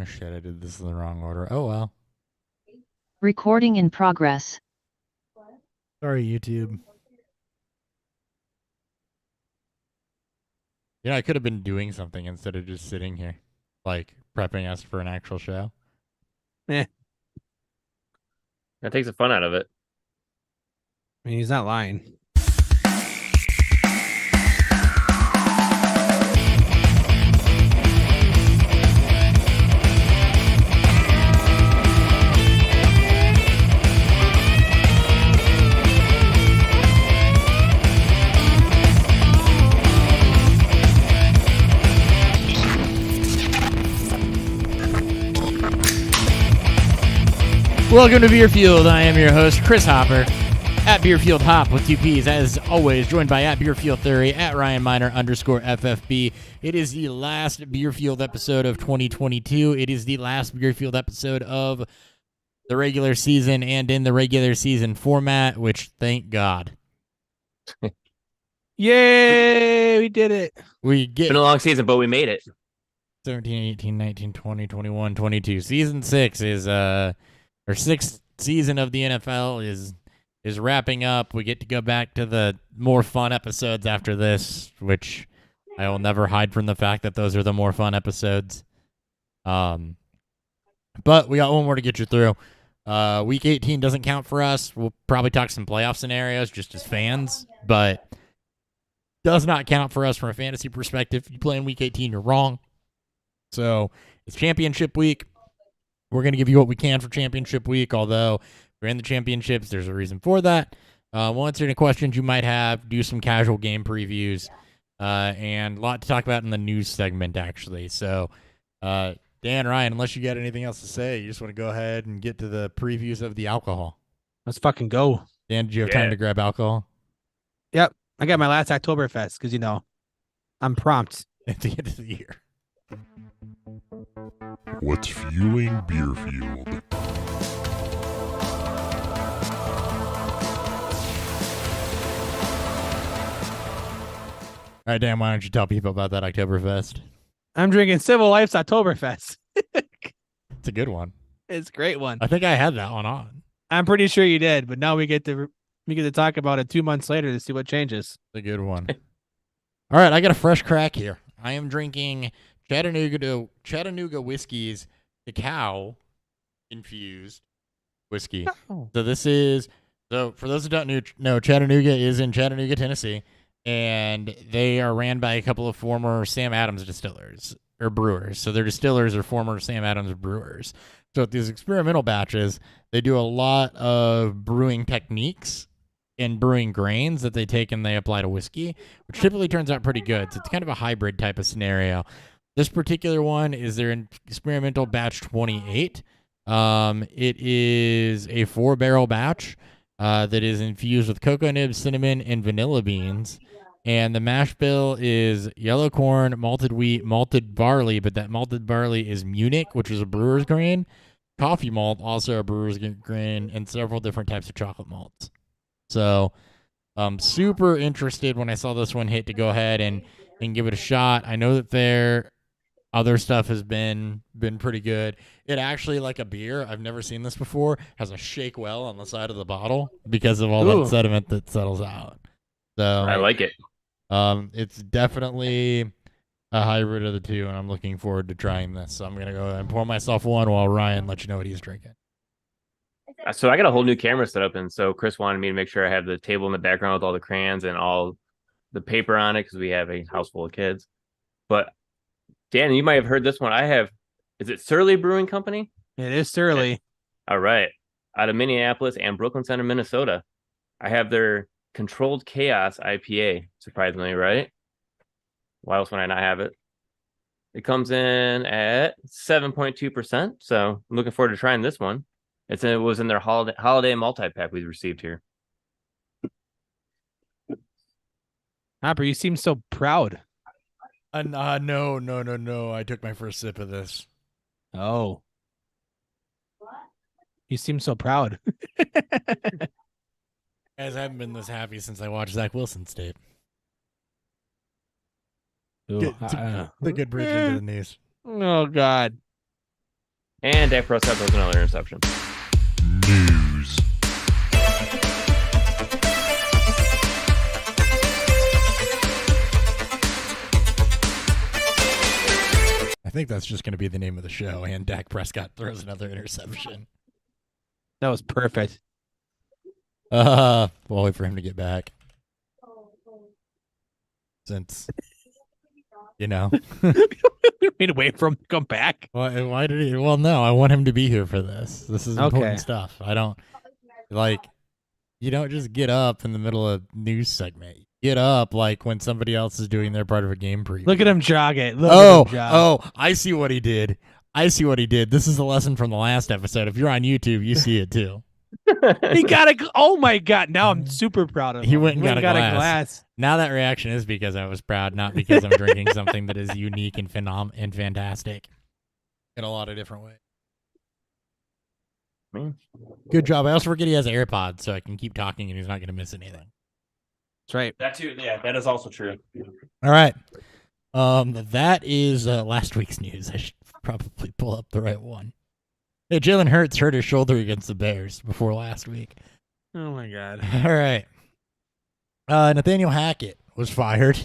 Oh shit, I did this in the wrong order. Oh well. Recording in progress. Sorry, YouTube. I could have been doing something instead of just sitting here, like prepping us for an actual show. Eh, That takes the fun out of it. I mean, he's not lying. Welcome to Beerfield. I am your host, Chris Hopper, at Beerfield Hop with two P's, as always, joined by at Beerfield Theory, at Ryan Miner _FFB. It is the last Beerfield episode of 2022. It is the last Beerfield episode of the regular season and in the regular season format, which, thank God. Yay! We did it. We It's get been a long season, but we made it. 17, 18, 19, 20, 21, 22. Season 6 is or sixth season of the NFL is wrapping up. We get to go back to the more fun episodes after this, which I will never hide from the fact that those are the more fun episodes. But we got one more to get you through. Week 18 doesn't count for us. We'll probably talk some playoff scenarios just as fans, but does not count for us from a fantasy perspective. If you play in week 18, you're wrong. So it's championship week. We're going to give you what we can for championship week, although if we're in the championships, there's a reason for that. We'll answer any questions you might have, do some casual game previews, and a lot to talk about in the news segment, actually. So, Dan, Ryan, unless you got anything else to say, you just want to go ahead and get to the previews of the alcohol. Let's fucking go. Dan, did you have time to grab alcohol? Yep. I got my last Oktoberfest because, I'm prompt. At the end of the year. What's fueling Beerfield? All right, Dan, why don't you tell people about that Oktoberfest? I'm drinking Civil Life's Oktoberfest. It's a good one. It's a great one. I think I had that one on. I'm pretty sure you did, but now we get to talk about it 2 months later to see what changes. It's a good one. All right, I got a fresh crack here. I am drinking Chattanooga Whiskey's cacao infused whiskey. Oh. So for those who don't know, Chattanooga is in Chattanooga, Tennessee, and they are ran by a couple of former Sam Adams distillers or brewers. So their distillers are former Sam Adams brewers. So at these experimental batches, they do a lot of brewing techniques and brewing grains that they take and they apply to whiskey, which typically turns out pretty good. So it's kind of a hybrid type of scenario. This particular one is their experimental batch 28. It is a 4-barrel batch that is infused with cocoa nibs, cinnamon, and vanilla beans. And the mash bill is yellow corn, malted wheat, malted barley, but that malted barley is Munich, which is a brewer's grain. Coffee malt, also a brewer's grain, and several different types of chocolate malts. So I'm super interested when I saw this one hit to go ahead and give it a shot. I know that their other stuff has been pretty good. It actually, like a beer, I've never seen this before, has a shake well on the side of the bottle because of all that sediment that settles out. So I like it. It's definitely a hybrid of the two, and I'm looking forward to trying this. So I'm going to go and pour myself one while Ryan lets you know what he's drinking. So I got a whole new camera set up, and so Chris wanted me to make sure I have the table in the background with all the crayons and all the paper on it because we have a house full of kids. But Dan, you might have heard this one. Is it Surly Brewing Company? It is Surly. All right. Out of Minneapolis and Brooklyn Center, Minnesota. I have their Controlled Chaos IPA, surprisingly, right? Why else would I not have it? It comes in at 7.2%, so I'm looking forward to trying this one. It was in their holiday multi-pack we received here. Hopper, you seem so proud. No. I took my first sip of this. Oh. You seem so proud. Guys, I haven't been this happy since I watched Zach Wilson's tape. Ooh, The good bridge into the news. Oh, God. And Dak Prescott throws another interception. News. I think that's just going to be the name of the show. And Dak Prescott throws another interception. That was perfect. We'll wait for him to get back. Since, We need to wait for him to come back. why did he? Well, no, I want him to be here for this. This is important Okay. stuff. I don't like. You don't just get up in the middle of news segment. You get up like when somebody else is doing their part of a game preview. Look at him jog it. Look Oh, at him jog. oh! I see what he did. This is a lesson from the last episode. If you're on YouTube, you see it too. He got a. Oh my god! Now I'm super proud of him. He went and got a a glass. glass. Now that reaction is because I was proud, not because I'm drinking something that is unique and and fantastic in a lot of different ways. Man. Good job. I also forget he has AirPods, so I can keep talking and he's not going to miss anything. That's right. That too. Yeah, that is also true. All right. That is last week's news. I should probably pull up the right one. Hey, Jalen Hurts hurt his shoulder against the Bears before last week. Oh my god. All right. Nathaniel Hackett was fired.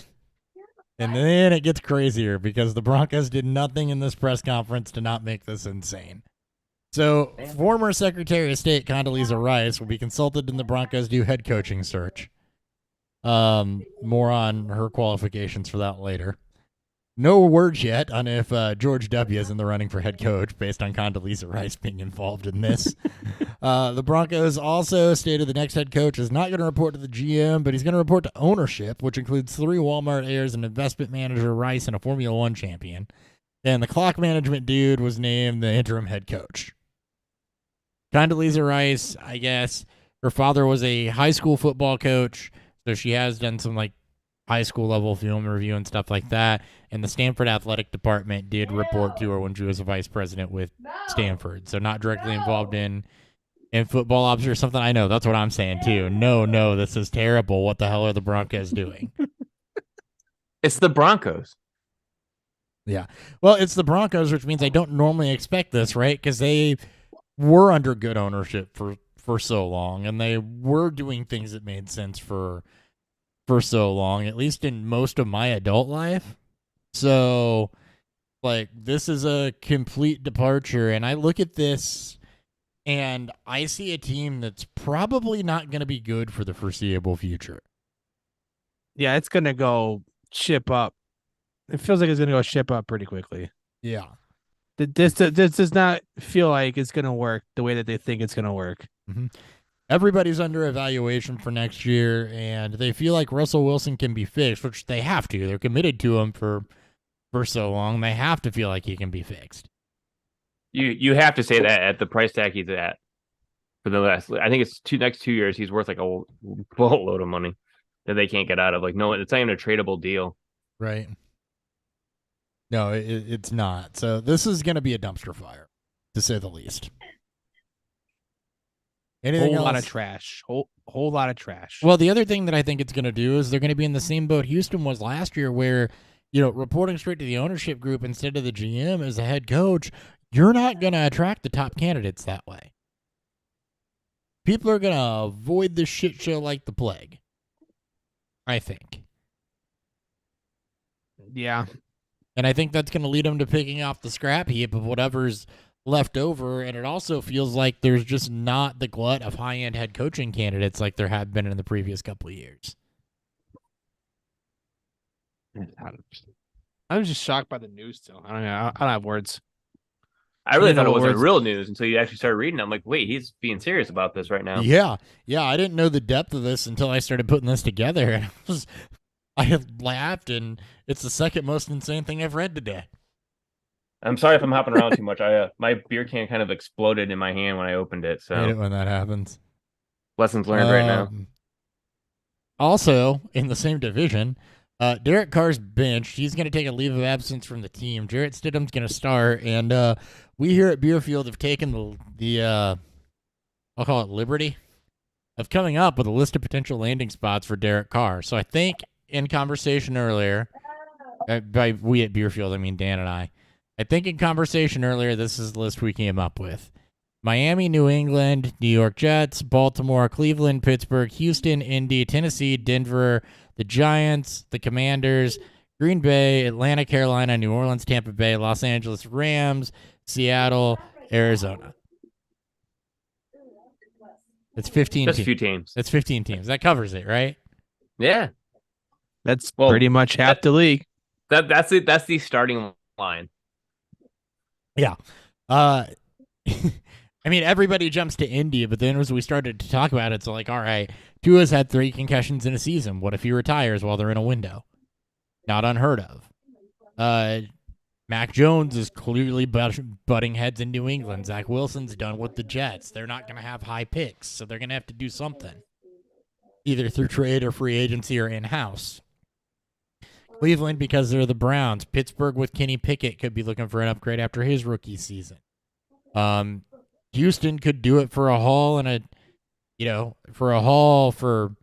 And then it gets crazier because the Broncos did nothing in this press conference to not make this insane. So, former Secretary of State Condoleezza Rice will be consulted in the Broncos' new head coaching search. More on her qualifications for that later. No words yet on if George W. is in the running for head coach based on Condoleezza Rice being involved in this. The Broncos also stated the next head coach is not going to report to the GM, but he's going to report to ownership, which includes 3 Walmart heirs, an investment manager, Rice, and a Formula One champion. And the clock management dude was named the interim head coach. Condoleezza Rice, I guess, her father was a high school football coach, so she has done some like high school level film review and stuff like that. And the Stanford athletic department did report to her when she was a vice president with Stanford. So not directly involved in football ops or something. I know. That's what I'm saying too. No, this is terrible. What the hell are the Broncos doing? It's the Broncos. Yeah. Well, it's the Broncos, which means I don't normally expect this, right? Because they were under good ownership for so long, and they were doing things that made sense for so long, at least in most of my adult life. So, like, this is a complete departure, and I look at this, and I see a team that's probably not going to be good for the foreseeable future. Yeah, it's gonna go ship up. It feels like it's gonna go ship up pretty quickly. Yeah. This does not feel like it's gonna work the way that they think it's gonna work. Everybody's under evaluation for next year, and they feel like Russell Wilson can be fixed, which they have to. They're committed to him for so long. They have to feel like he can be fixed. You have to say that at the price tag he's at for the last. I think it's next 2 years. He's worth like a boatload of money that they can't get out of. Like, no, it's not even a tradable deal. Right. No, it's not. So this is going to be a dumpster fire, to say the least. Anything Whole else? lot of trash. Whole lot of trash. Well, the other thing that I think it's going to do is they're going to be in the same boat Houston was last year, where, reporting straight to the ownership group instead of the GM as the head coach, you're not going to attract the top candidates that way. People are going to avoid this shit show like the plague, I think. Yeah. And I think that's going to lead them to picking off the scrap heap of whatever's left over. And it also feels like there's just not the glut of high-end head coaching candidates like there have been in the previous couple of years. I'm just shocked by the news still. I don't know. I don't have words. I really You thought know it wasn't words- real news until you actually started reading. I'm like, wait, he's being serious about this right now. Yeah. I didn't know the depth of this until I started putting this together. And I had laughed, and it's the second most insane thing I've read today. I'm sorry if I'm hopping around too much. My beer can kind of exploded in my hand when I opened it. I hate it So when that happens. lessons learned right now. Also, in the same division, Derek Carr's benched. He's going to take a leave of absence from the team. Jarrett Stidham's going to start, and we here at Beerfield have taken the I'll call it liberty of coming up with a list of potential landing spots for Derek Carr. So I think in conversation earlier, by we at Beerfield, I mean Dan and I, I think in conversation earlier, this is the list we came up with. Miami, New England, New York Jets, Baltimore, Cleveland, Pittsburgh, Houston, Indy, Tennessee, Denver, the Giants, the Commanders, Green Bay, Atlanta, Carolina, New Orleans, Tampa Bay, Los Angeles Rams, Seattle, Arizona. That's 15 Just a teams. few teams. That's 15 teams. That covers it, right? Yeah. That's Well, pretty much half the league. That's it. That's the starting line. I mean, everybody jumps to Indy, but then as we started to talk about it, it's like, all right, Tua's had 3 concussions in a season. What if he retires while they're in a window? Not unheard of. Mac Jones is clearly butting heads in New England. Zach Wilson's done with the Jets. They're not going to have high picks, so they're going to have to do something, either through trade or free agency or in-house. Cleveland, because they're the Browns. Pittsburgh with Kenny Pickett could be looking for an upgrade after his rookie season. Houston could do it for a haul for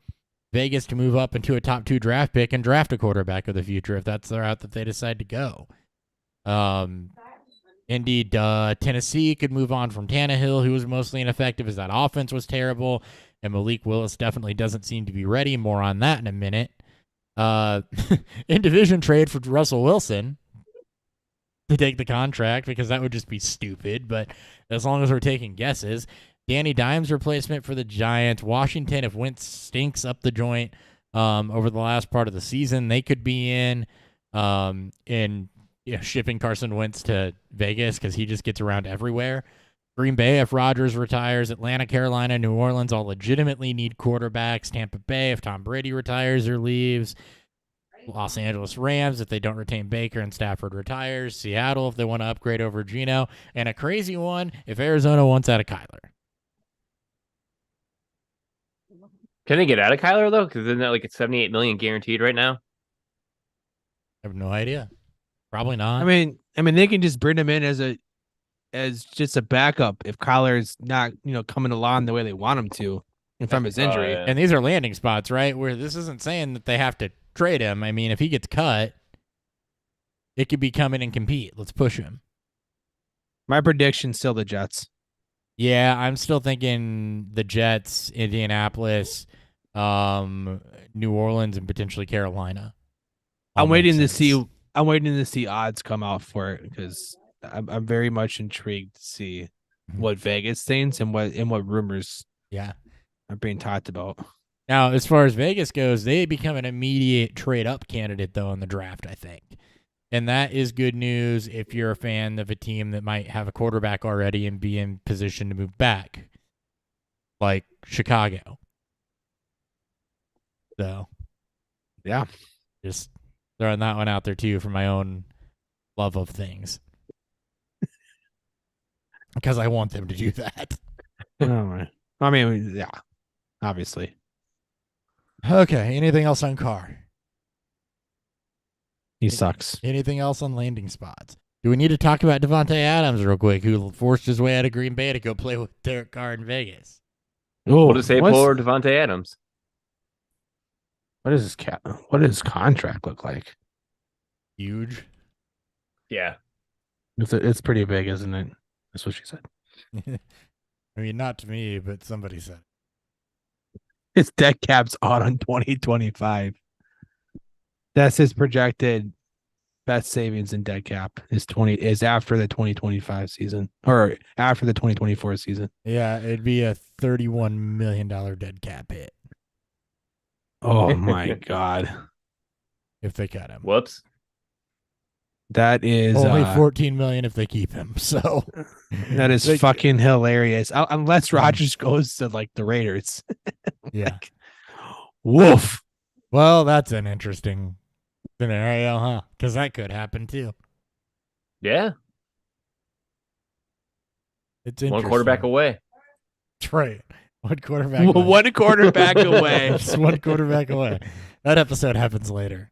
Vegas to move up into a top 2 draft pick and draft a quarterback of the future if that's the route that they decide to go. Indeed, Tennessee could move on from Tannehill, who was mostly ineffective as that offense was terrible, and Malik Willis definitely doesn't seem to be ready. More on that in a minute. In division trade for Russell Wilson to take the contract, because that would just be stupid, but as long as we're taking guesses. Danny Dimes replacement for the Giants. Washington, if Wentz stinks up the joint over the last part of the season, they could be in shipping Carson Wentz to Vegas because he just gets around everywhere. Green Bay, if Rodgers retires. Atlanta, Carolina, New Orleans all legitimately need quarterbacks. Tampa Bay, if Tom Brady retires or leaves. Los Angeles Rams, if they don't retain Baker and Stafford retires. Seattle, if they want to upgrade over Geno. And a crazy one, if Arizona wants out of Kyler. Can they get out of Kyler though? Because isn't that like it's $78 million guaranteed right now? I have no idea. Probably not. I mean, they can just bring him in as just a backup if Kyler's not, coming along the way they want him to, and from his injury. yeah. And these are landing spots, right? Where this isn't saying that they have to trade him. I mean, if he gets cut, it could be come in and compete. Let's push him. My prediction's still the Jets. Yeah, I'm still thinking the Jets, Indianapolis, New Orleans, and potentially Carolina. All I'm waiting make to sense. see odds come out for it because I'm very much intrigued to see Mhm. what Vegas thinks and what rumors Yeah. are being talked about. Now, as far as Vegas goes, they become an immediate trade-up candidate, though, in the draft, I think. And that is good news if you're a fan of a team that might have a quarterback already and be in position to move back, like Chicago. So, Yeah. just throwing that one out there, too, for my own love of things. Because I want them to do that. All right. I mean, yeah, obviously. Okay, anything else on Carr? He sucks. Anything else on landing spots? Do we need to talk about Devontae Adams real quick, who forced his way out of Green Bay to go play with Derek Carr in Vegas? Oh, What does say for Devontae Adams? What does his contract look like? Huge. Yeah. It's pretty big, isn't it? That's what she said. I mean, not to me, but somebody said. His dead cap's out on 2025. That's his projected best savings in dead cap is after the 2025 season or after the 2024 season. Yeah, it'd be a $31 million dead cap hit Oh my god. if they cut him. Whoops. That is Only $14 million if they keep him. So that is They- fucking hilarious. Unless Rodgers goes to like the Raiders. yeah. Woof. Well, that's an interesting scenario, huh? Because that could happen too. Yeah. It's One quarterback away. That's right. One quarterback. away. One quarterback away. Just one quarterback away. That episode happens later.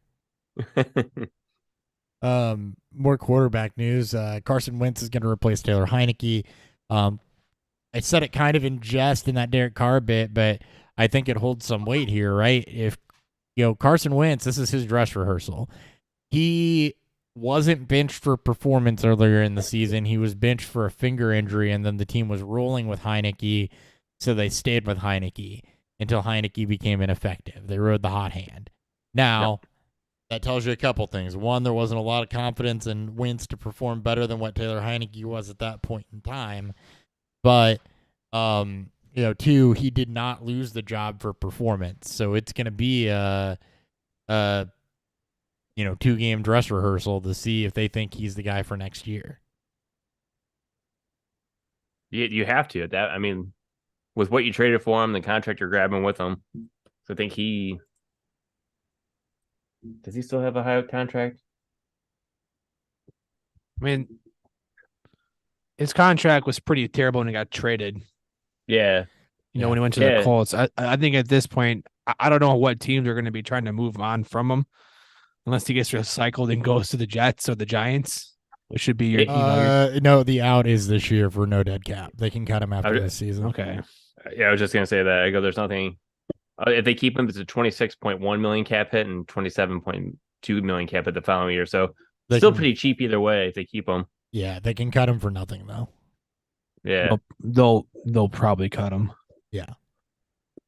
More quarterback news. Carson Wentz is going to replace Taylor Heineke. I said it kind of in jest in that Derek Carr bit, but I think it holds some weight here, right? If Carson Wentz, this is his dress rehearsal. He wasn't benched for performance earlier in the season. He was benched for a finger injury, and then the team was rolling with Heineke, so they stayed with Heineke until Heineke became ineffective. They rode the hot hand. Now, that tells you a couple things. One, there wasn't a lot of confidence in Wentz to perform better than what Taylor Heineke was at that point in time. But, two, he did not lose the job for performance. So it's going to be a 2-game dress rehearsal to see if they think he's the guy for next year. You have to. With what you traded for him, the contract you're grabbing with him. So I think does he still have a high contract? I mean, his contract was pretty terrible when he got traded. Yeah. When he went to the Colts. I think at this point, I don't know what teams are going to be trying to move on from him, unless he gets recycled and goes to the Jets or the Giants, which should be your. No, the out is this year for no dead cap. They can cut him after this season. Okay. Yeah, I was just gonna say that. I go, there's nothing. If they keep him, it's a 26.1 million cap hit and 27.2 million cap hit the following year. So still pretty cheap either way if they keep him. Yeah, they can cut him for nothing though. Yeah, they'll probably cut him. Yeah.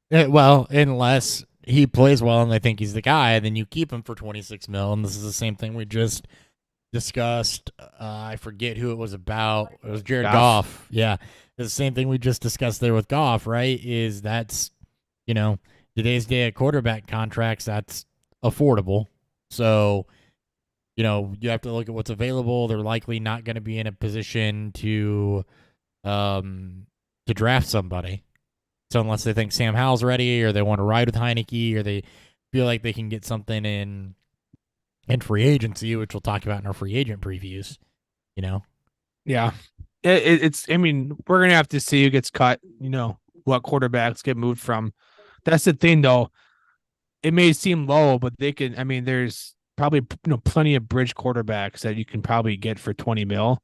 Well, unless he plays well and they think he's the guy, then you keep him for 26 mil. And this is the same thing we just discussed. I forget who it was about. It was Jared Goff. Yeah. It's the same thing we just discussed there with Goff, right? Is that's, today's day of quarterback contracts, that's affordable. So, you have to look at what's available. They're likely not going to be in a position to draft somebody. So unless they think Sam Howell's ready or they want to ride with Heineke or they feel like they can get something in free agency, which we'll talk about in our free agent previews, Yeah. It's we're going to have to see who gets cut, what quarterbacks get moved from. That's the thing, though. It may seem low, but they can, there's probably, plenty of bridge quarterbacks that you can probably get for 20 mil.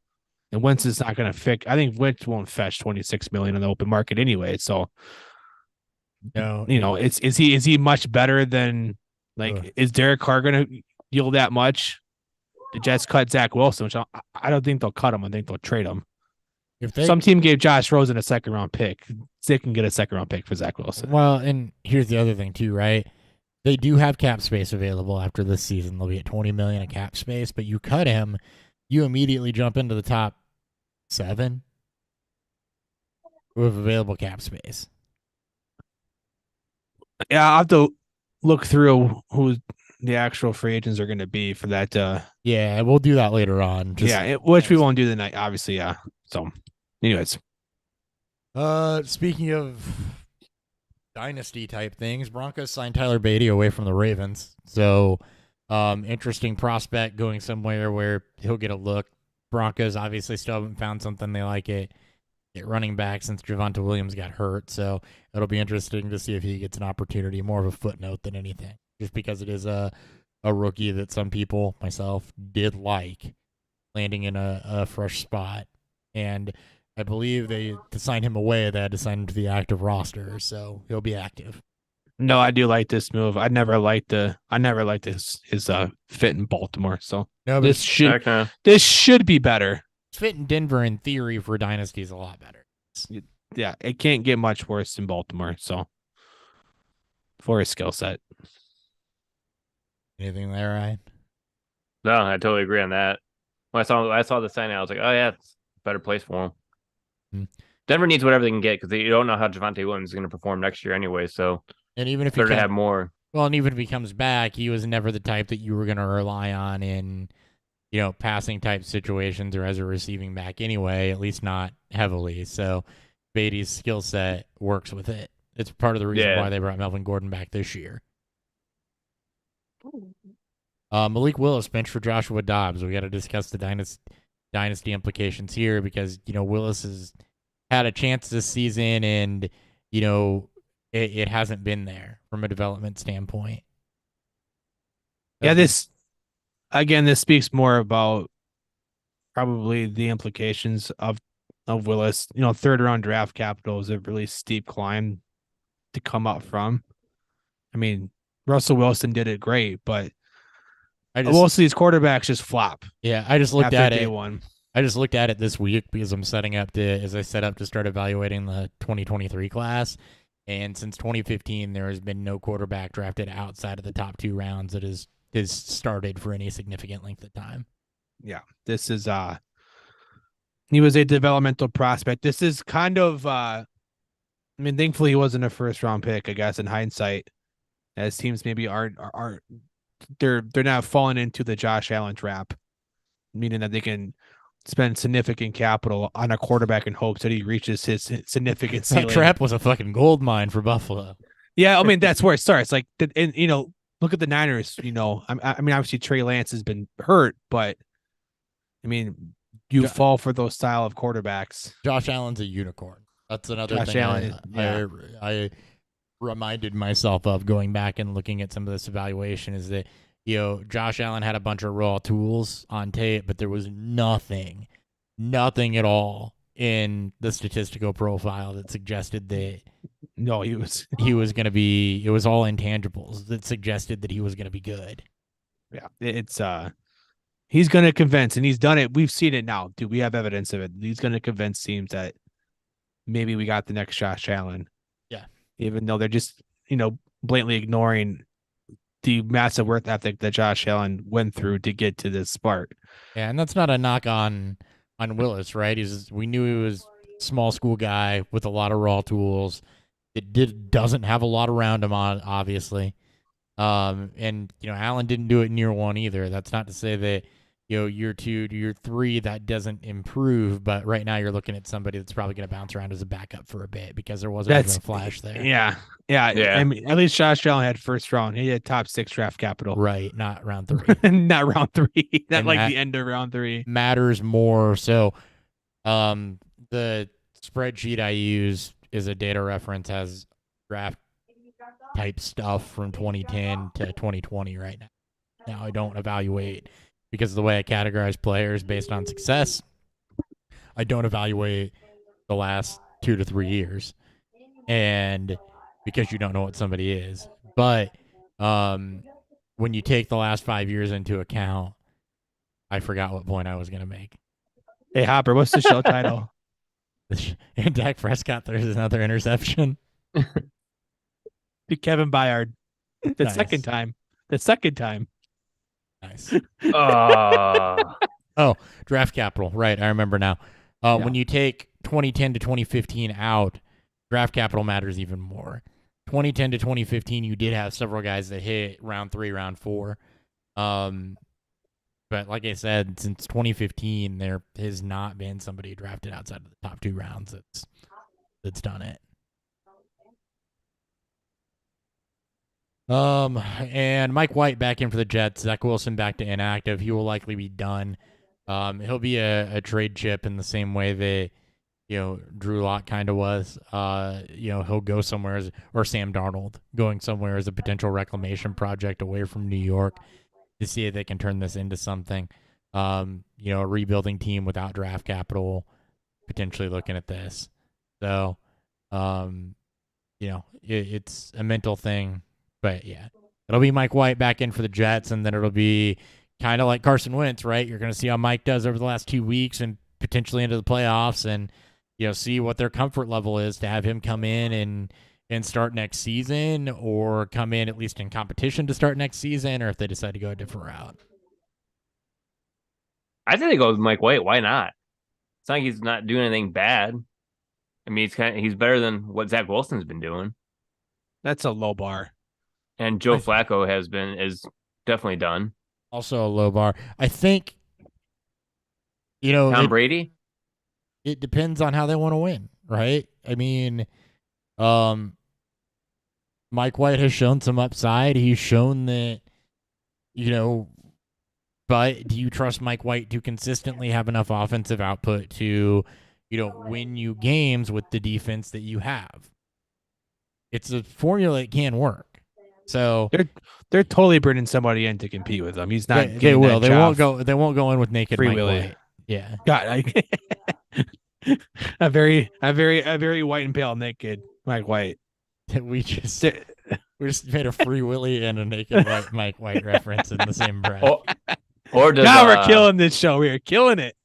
And Wentz is not going to fix. I think Wentz won't fetch 26 million in the open market anyway. So, is he much better than is Derek Carr going to yield that much? The Jets cut Zach Wilson, which I don't think they'll cut him. I think they'll trade him. If some team gave Josh Rosen a 2nd-round pick, they can get a 2nd-round pick for Zach Wilson. Well, and here's the other thing too, right? They do have cap space available after this season. They'll be at 20 million of cap space, but you cut him, you immediately jump into the top 7 with available cap space. Yeah, I'll have to look through who the actual free agents are going to be for that. Yeah, we'll do that later on. Which we won't do tonight, obviously. Yeah. So, anyways. Speaking of dynasty type things, Broncos signed Tyler Beatty away from the Ravens. So, interesting prospect going somewhere where he'll get a look. Broncos obviously still haven't found something they like at running back since Javonte Williams got hurt. So it'll be interesting to see if he gets an opportunity, more of a footnote than anything, just because it is a rookie that some people, myself, did like landing in a fresh spot. And I believe to sign him away, they had to sign him to the active roster. So he'll be active. No, I do like this move. I never liked his fit in Baltimore. So no, this should be better. Fit in Denver in theory for Dynasty is a lot better. Yeah, it can't get much worse in Baltimore. So for his skill set. Anything there, Ryan? No, I totally agree on that. When I saw the signing, I was like, oh yeah, it's a better place for him. Denver needs whatever they can get because you don't know how Javonte Williams is going to perform next year anyway. So, and even if they're going to have more. Well, and even if he comes back, he was never the type that you were going to rely on in, passing type situations or as a receiving back anyway, at least not heavily. So Beatty's skill set works with it. It's part of the reason why they brought Melvin Gordon back this year. Malik Willis benched for Joshua Dobbs. We got to discuss the dynasty implications here because, Willis has had a chance this season and, it hasn't been there from a development standpoint. Yeah, this speaks more about probably the implications of Willis. 3rd-round draft capital is a really steep climb to come up from. Russell Wilson did it great, but I just Most of these quarterbacks just flop I just looked after at day it. one. I just looked at it this week because I'm setting up to as I set up to start evaluating the 2023 class. And since 2015, there has been no quarterback drafted outside of the top 2 rounds that is started for any significant length of time. Yeah, this is he was a developmental prospect. This is kind of I mean, thankfully he wasn't a first round pick, I guess, in hindsight, as teams maybe aren't they're not falling into the Josh Allen trap, meaning that they can spend significant capital on a quarterback in hopes that he reaches his significant That ceiling. trap was a fucking gold mine for Buffalo. Yeah, I mean that's where it starts. Like, and look at the Niners. I mean, obviously Trey Lance has been hurt, but I mean, you fall for those style of quarterbacks. Josh Allen's a unicorn. That's another Josh thing Allen, I reminded myself of going back and looking at some of this evaluation is that, Josh Allen had a bunch of raw tools on tape, but there was nothing at all in the statistical profile that suggested that No, he was. he was going to be, it was all intangibles that suggested that he was going to be good. Yeah, it's he's going to convince, and he's done it. We've seen it now, dude. We have evidence of it. He's going to convince teams that maybe we got the next Josh Allen. Yeah. Even though they're just, blatantly ignoring the massive work ethic that Josh Allen went through to get to this spot. Yeah, and that's not a knock on Willis, right? We knew he was a small school guy with a lot of raw tools. It doesn't have a lot around him, obviously. And Allen didn't do it in year 1 either. That's not to say that year 2 to year 3 that doesn't improve, but right now you're looking at somebody that's probably going to bounce around as a backup for a bit because there wasn't even a flash there. Yeah. I mean, at least Josh Allen had first round. He had top 6 draft capital. Right, not round 3. Not round 3. Not And like the end of round 3. Matters more. So, the spreadsheet I use is a data reference, has draft type stuff from 2010 to 2020 right now. Now I don't evaluate because of the way I categorize players based on success. I don't evaluate the last 2 to 3 years, and because you don't know what somebody is. But when you take the last 5 years into account, I forgot what point I was going to make. Hey, Hopper, what's the show title? And Dak Prescott, there's another interception. To Kevin Byard. The Nice. second time. The second time. Nice. Oh, Draft capital. Right. I remember now. When you take 2010 to 2015 out, draft capital matters even more. 2010 to 2015, you did have several guys that hit round 3, round 4. But like I said, since 2015, there has not been somebody drafted outside of the top 2 rounds that's done it. And Mike White back in for the Jets. Zach Wilson back to inactive. He will likely be done. He'll be a trade chip in the same way that Drew Lock kind of was. He'll go somewhere or Sam Darnold going somewhere as a potential reclamation project away from New York to see if they can turn this into something. A rebuilding team without draft capital, potentially looking at this. So, it's a mental thing. But yeah, it'll be Mike White back in for the Jets, and then it'll be kind of like Carson Wentz, right? You're going to see how Mike does over the last 2 weeks and potentially into the playoffs, and see what their comfort level is to have him come in and start next season, or come in at least in competition to start next season, or if they decide to go a different route. I think they go with Mike White. Why not? It's not like he's not doing anything bad. I mean, he's better than what Zach Wilson's been doing, That's a low bar. and Joe Flacco is definitely done. Also a low bar. I think, Tom Brady. it depends on how they want to win, right? I mean, Mike White has shown some upside. He's shown that, but do you trust Mike White to consistently have enough offensive output to, win you games with the defense that you have? It's a formula that can work. So They're totally bringing somebody in to compete with him. He's not. they will. That They won't job go. They won't go in with naked Free Mike Willy. White. Yeah. God, a very white and pale naked Mike White. We just They're, We just made a Free Willy and a naked white Mike White reference in the same breath. Or does Now we're killing this show. We are killing it.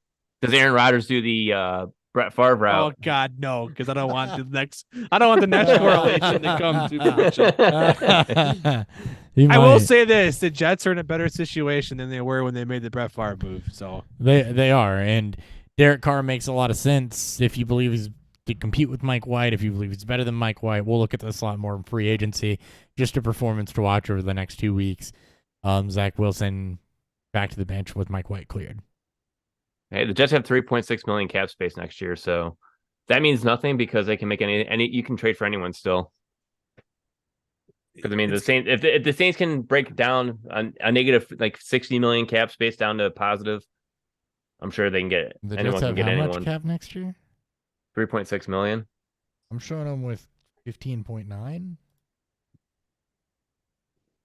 does Aaron Rodgers do the Brett Favre Oh route? God, no, because I don't want the next. I don't want the next correlation to come to fruition. He I will might. say this: the Jets are in a better situation than they were when they made the Brett Favre move. So They are, and Derek Carr makes a lot of sense if you believe he's to compete with Mike White. If you believe he's better than Mike White, we'll look at this a lot more in free agency. Just a performance to watch over the next 2 weeks. Zach Wilson back to the bench with Mike White cleared. Hey, the Jets have 3.6 million cap space next year, so that means nothing because they can make any. You can trade for anyone still. Because I mean, the Saints, if the Saints can break down a negative like 60 million cap space down to positive, I'm sure they can get it. The Anyone Jets can have get how anyone. much cap next year? 3.6 million. I'm showing them with 15.9.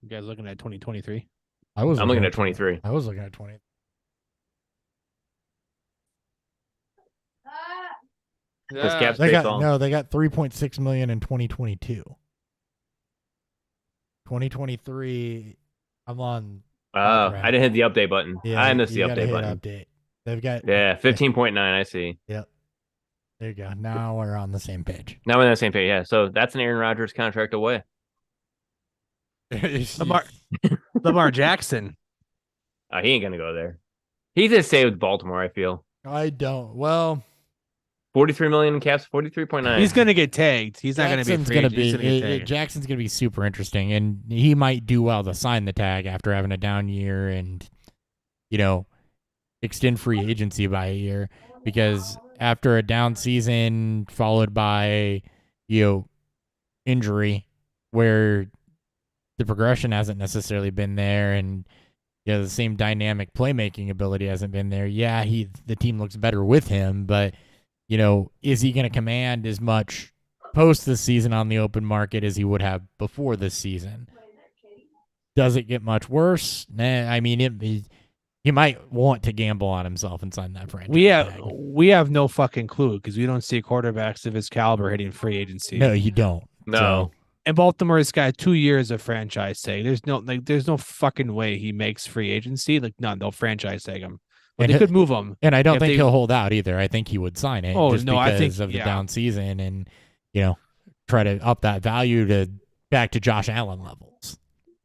you guys looking at 2023? I was. I'm looking at 23. I was looking at 20. Because cap They space got they got 3.6 million in 2022. 2023. I'm on. Oh, Right. I didn't hit the update button. Yeah, I missed the you gotta update hit button. Update. They've got. Yeah, 15.9. I see. There you go. Now we're on the same page. Now we're on the same page. Yeah, so that's an Aaron Rodgers contract away. Lamar Jackson. He ain't gonna go there. He's gonna stay with Baltimore. I feel I don't. Well, 43 million in caps, 43.9. He's gonna get tagged. He's not gonna be. a Jackson's free gonna agent. He's be. gonna get tagged. Jackson's gonna be super interesting, and he might do well to sign the tag after having a down year and, extend free agency by a year, because after a down season followed by, injury, where the progression hasn't necessarily been there, and the same dynamic playmaking ability hasn't been there. Yeah, the team looks better with him, but is he going to command as much post this season on the open market as he would have before this season? Does it get much worse? Nah, I mean, he might want to gamble on himself and sign that franchise tag. We have no fucking clue because we don't see quarterbacks of his caliber hitting free agency. No, you don't. No. And Baltimore's got 2 years of franchise tag. There's no fucking way he makes free agency. Like none, they'll franchise tag him. But And they could move him. And I don't If think they- he'll hold out either. I think he would sign it Oh, just no, I because think- of the yeah. down season and, try to up that value to back to Josh Allen levels.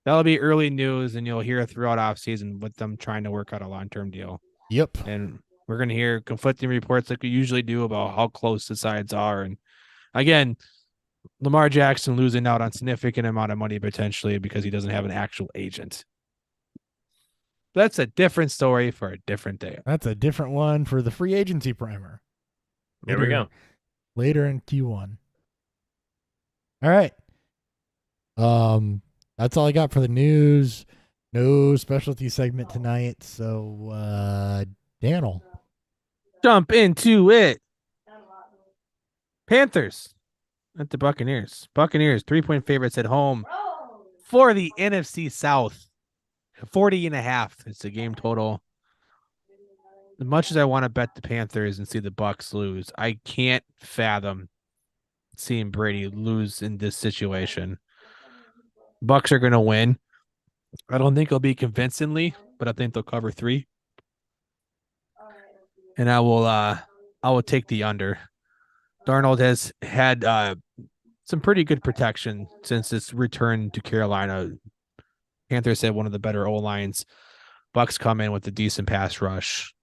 That'll be early news, and you'll hear throughout offseason with them trying to work out a long-term deal. Yep. And we're going to hear conflicting reports like we usually do about how close the sides are. And again, Lamar Jackson losing out on significant amount of money potentially because he doesn't have an actual agent. That's a different story for a different day. That's a different one for the free agency primer. There we go. Later in Q1. All right. That's all I got for the news. No specialty segment tonight. So, Daniel. Jump into it. Panthers at the Buccaneers. Buccaneers 3-point favorites at home for the NFC South. 40.5. It's the game total. As much as I want to bet the Panthers and see the Bucs lose, I can't fathom seeing Brady lose in this situation. Bucs are going to win. I don't think it'll be convincingly, but I think they'll cover 3. And I will take the under. Darnold has had some pretty good protection since his return to Carolina. Panthers had one of the better O-lines. Bucs come in with a decent pass rush.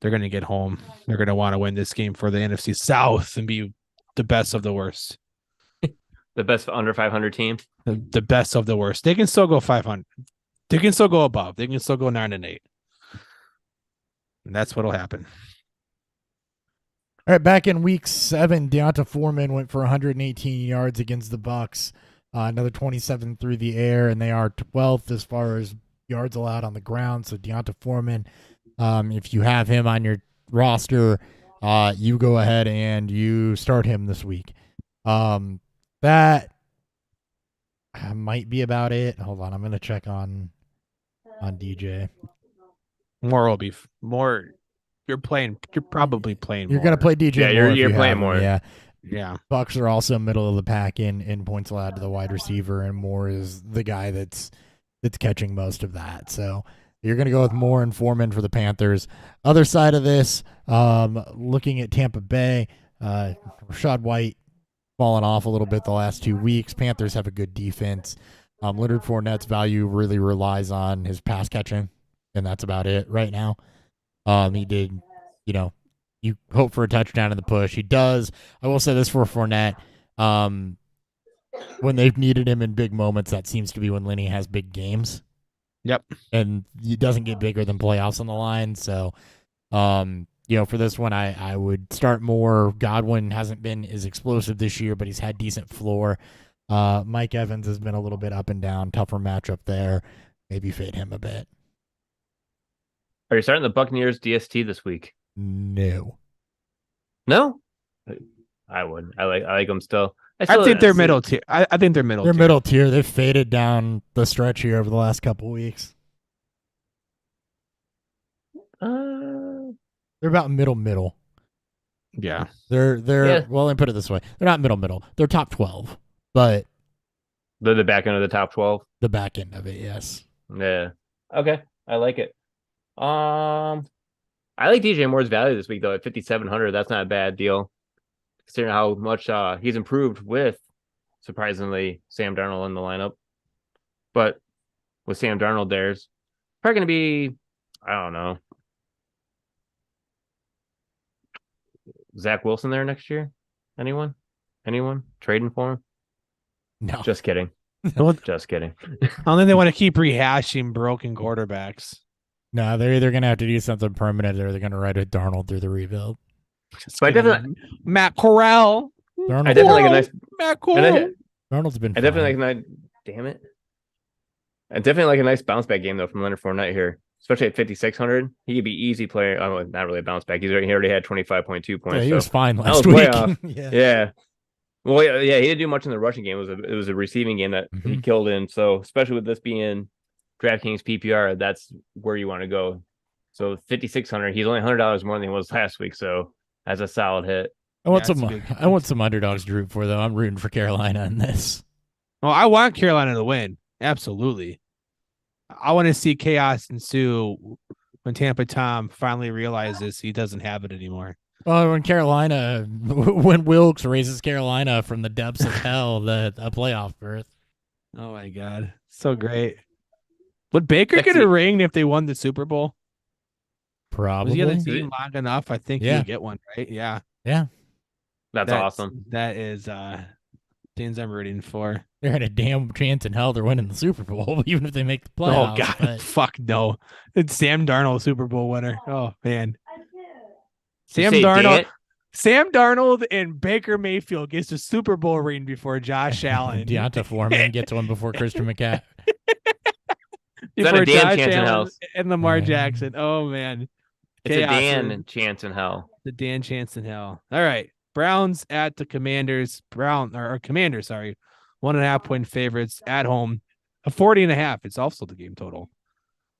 They're going to get home. They're going to want to win this game for the NFC South and be the best of the worst. The best under 500 team. The best of the worst. They can still go 500. They can still go above. They can still go 9-8. And that's what'll happen. All right, back in week 7, Deonta Foreman went for 118 yards against the Bucs. Another 27 through the air, and they are 12th as far as yards allowed on the ground. So Deonta Foreman, if you have him on your roster, you go ahead and you start him this week. That might be about it. Hold on, I'm gonna check on DJ. More will be more. You're probably playing. You're more. gonna play DJ. Yeah, Moore you're if you playing have him, more. Yeah. Yeah. Bucks are also middle of the pack in points allowed to the wide receiver, and Moore is the guy that's catching most of that. So you're going to go with Moore and Foreman for the Panthers. Other side of this, looking at Tampa Bay, Rashad White fallen off a little bit the last 2 weeks. Panthers have a good defense. Leonard Fournette's value really relies on his pass catching, and that's about it right now. He did, you hope for a touchdown in the push. He does. I will say this for Fournette. When they've needed him in big moments, that seems to be when Lenny has big games. Yep. And it doesn't get bigger than playoffs on the line. So, for this one, I would start Moore. Godwin hasn't been as explosive this year, but he's had decent floor. Mike Evans has been a little bit up and down, tougher matchup there. Maybe fade him a bit. Are you starting the Buccaneers DST this week? No. No, I wouldn't. I like them still. I think they're middle tier. I think they're middle They're tier. middle tier. They've faded down the stretch here over the last couple weeks. They're about middle. Yeah. They're Yeah. Well, let me put it this way. They're not middle. They're top 12, but They're the back end of the top 12. the back end of it, yes. Yeah. Okay. I like it. I like DJ Moore's value this week though at 5,700. That's not a bad deal, considering how much he's improved with, surprisingly, Sam Darnold in the lineup. But with Sam Darnold, there's probably going to be, I don't know, Zach Wilson there next year. Anyone trading for him? No. Just kidding. Well, Just kidding. I don't think they want to keep rehashing broken quarterbacks. No, they're either going to have to do something permanent or they're going to ride a Darnold through the rebuild. Just But I kidding. definitely- Matt Corral. Darnold, I definitely like a nice. Matt And Corral. Darnold's been I definitely fine. like a nice. Damn it. I definitely like a nice bounce back game though from Leonard Fournette here, especially at 5,600. He could be easy player. Oh, not really a bounce back. He already had 25.2 points. Yeah, he so- was fine was last way week. off. Yeah. Yeah. Well, yeah, he didn't do much in the rushing game. It was a receiving game that he Mhm. killed in. So especially with this being DraftKings PPR, that's where you want to go. So 5,600. He's only $100 more than he was last week. So that's a solid hit. I want Yeah, it's some. a big I want some underdogs to root for though. I'm rooting for Carolina in this. Oh, I want Carolina to win. Absolutely. I want to see chaos ensue when Tampa Tom finally realizes he doesn't have it anymore. Well, when Wilkes raises Carolina from the depths of hell, a playoff berth. Oh my God. So great. Would Baker Let's get see. a ring if they won the Super Bowl? Was Probably. he on the team long enough? I think Yeah. he'll get one, right? Yeah. That's awesome. That is things I'm rooting for. There had a damn chance in hell they're winning the Super Bowl, even if they make the playoffs. Oh God. but- Fuck no. It's Sam Darnold, Super Bowl winner. Oh man. You Sam say dang Darnold. it? Sam Darnold and Baker Mayfield gets a Super Bowl ring before Josh Allen. Deonta Foreman gets one before Christian McCaffrey. Is that Before a Dan Josh chance in Allen hell? and Lamar Yeah. Jackson. Oh man. It's Chaos a Dan and- chance in hell. The Dan chance in hell. All right. Browns at the Commanders. Commanders, sorry. 1.5 point favorites at home. A 40.5. It's also the game total.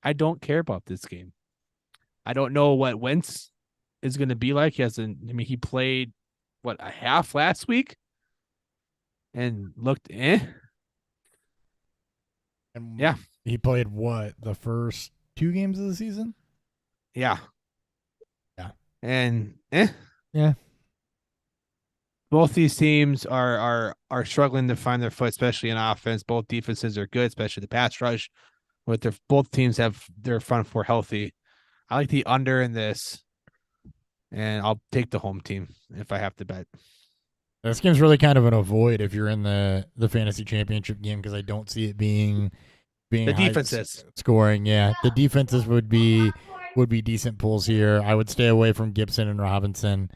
I don't care about this game. I don't know what Wentz is going to be like. He played a half last week and looked And Yeah. He played what? The first 2 games of the season? Yeah. Yeah. And Yeah. Both these teams are struggling to find their foot, especially in offense. Both defenses are good, especially the pass rush. Both teams have their front four healthy. I like the under in this, and I'll take the home team if I have to bet. This game's really kind of an avoid if you're in the fantasy championship game because I don't see it being The high defenses. scoring. Yeah, the defenses would be decent pulls here. I would stay away from Gibson and Robinson.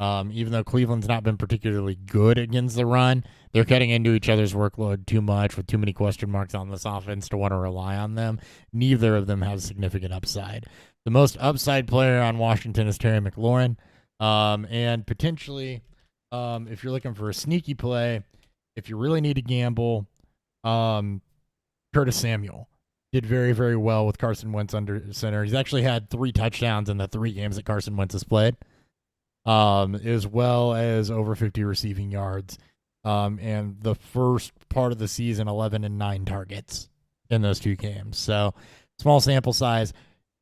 Even though Cleveland's not been particularly good against the run, they're cutting into each other's workload too much with too many question marks on this offense to want to rely on them. Neither of them have significant upside. The most upside player on Washington is Terry McLaurin. And potentially, if you're looking for a sneaky play, if you really need to gamble, Curtis Samuel did very, very well with Carson Wentz under center. He's actually had 3 touchdowns in the 3 games that Carson Wentz has played. as well as over 50 receiving yards. And the first part of the season, 11 and 9 targets in those 2 games. So small sample size.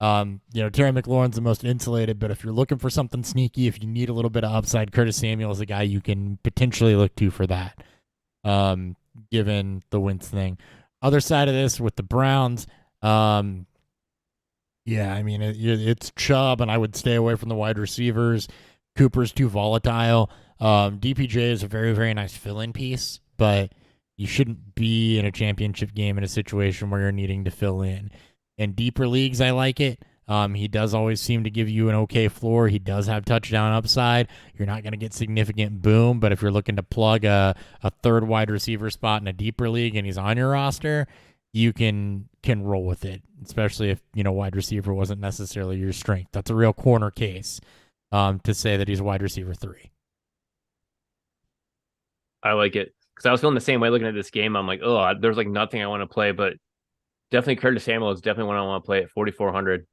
Terry McLaurin's the most insulated, but if you're looking for something sneaky, if you need a little bit of upside, Curtis Samuel is a guy you can potentially look to for that, given the Wentz thing. Other side of this with the Browns, it's Chubb, and I would stay away from the wide receivers. Cooper's too volatile. DPJ is a very, very nice fill-in piece, but you shouldn't be in a championship game in a situation where you're needing to fill in. In deeper leagues, I like it. He does always seem to give you an okay floor. He does have touchdown upside. You're not going to get significant boom, but if you're looking to plug a third wide receiver spot in a deeper league and he's on your roster, you can roll with it, especially if, wide receiver wasn't necessarily your strength. That's a real corner case to say that he's wide receiver 3. I like it because I was feeling the same way looking at this game. I'm like, oh, there's like nothing I want to play, but definitely Curtis Samuel is definitely one I want to play at 4,400.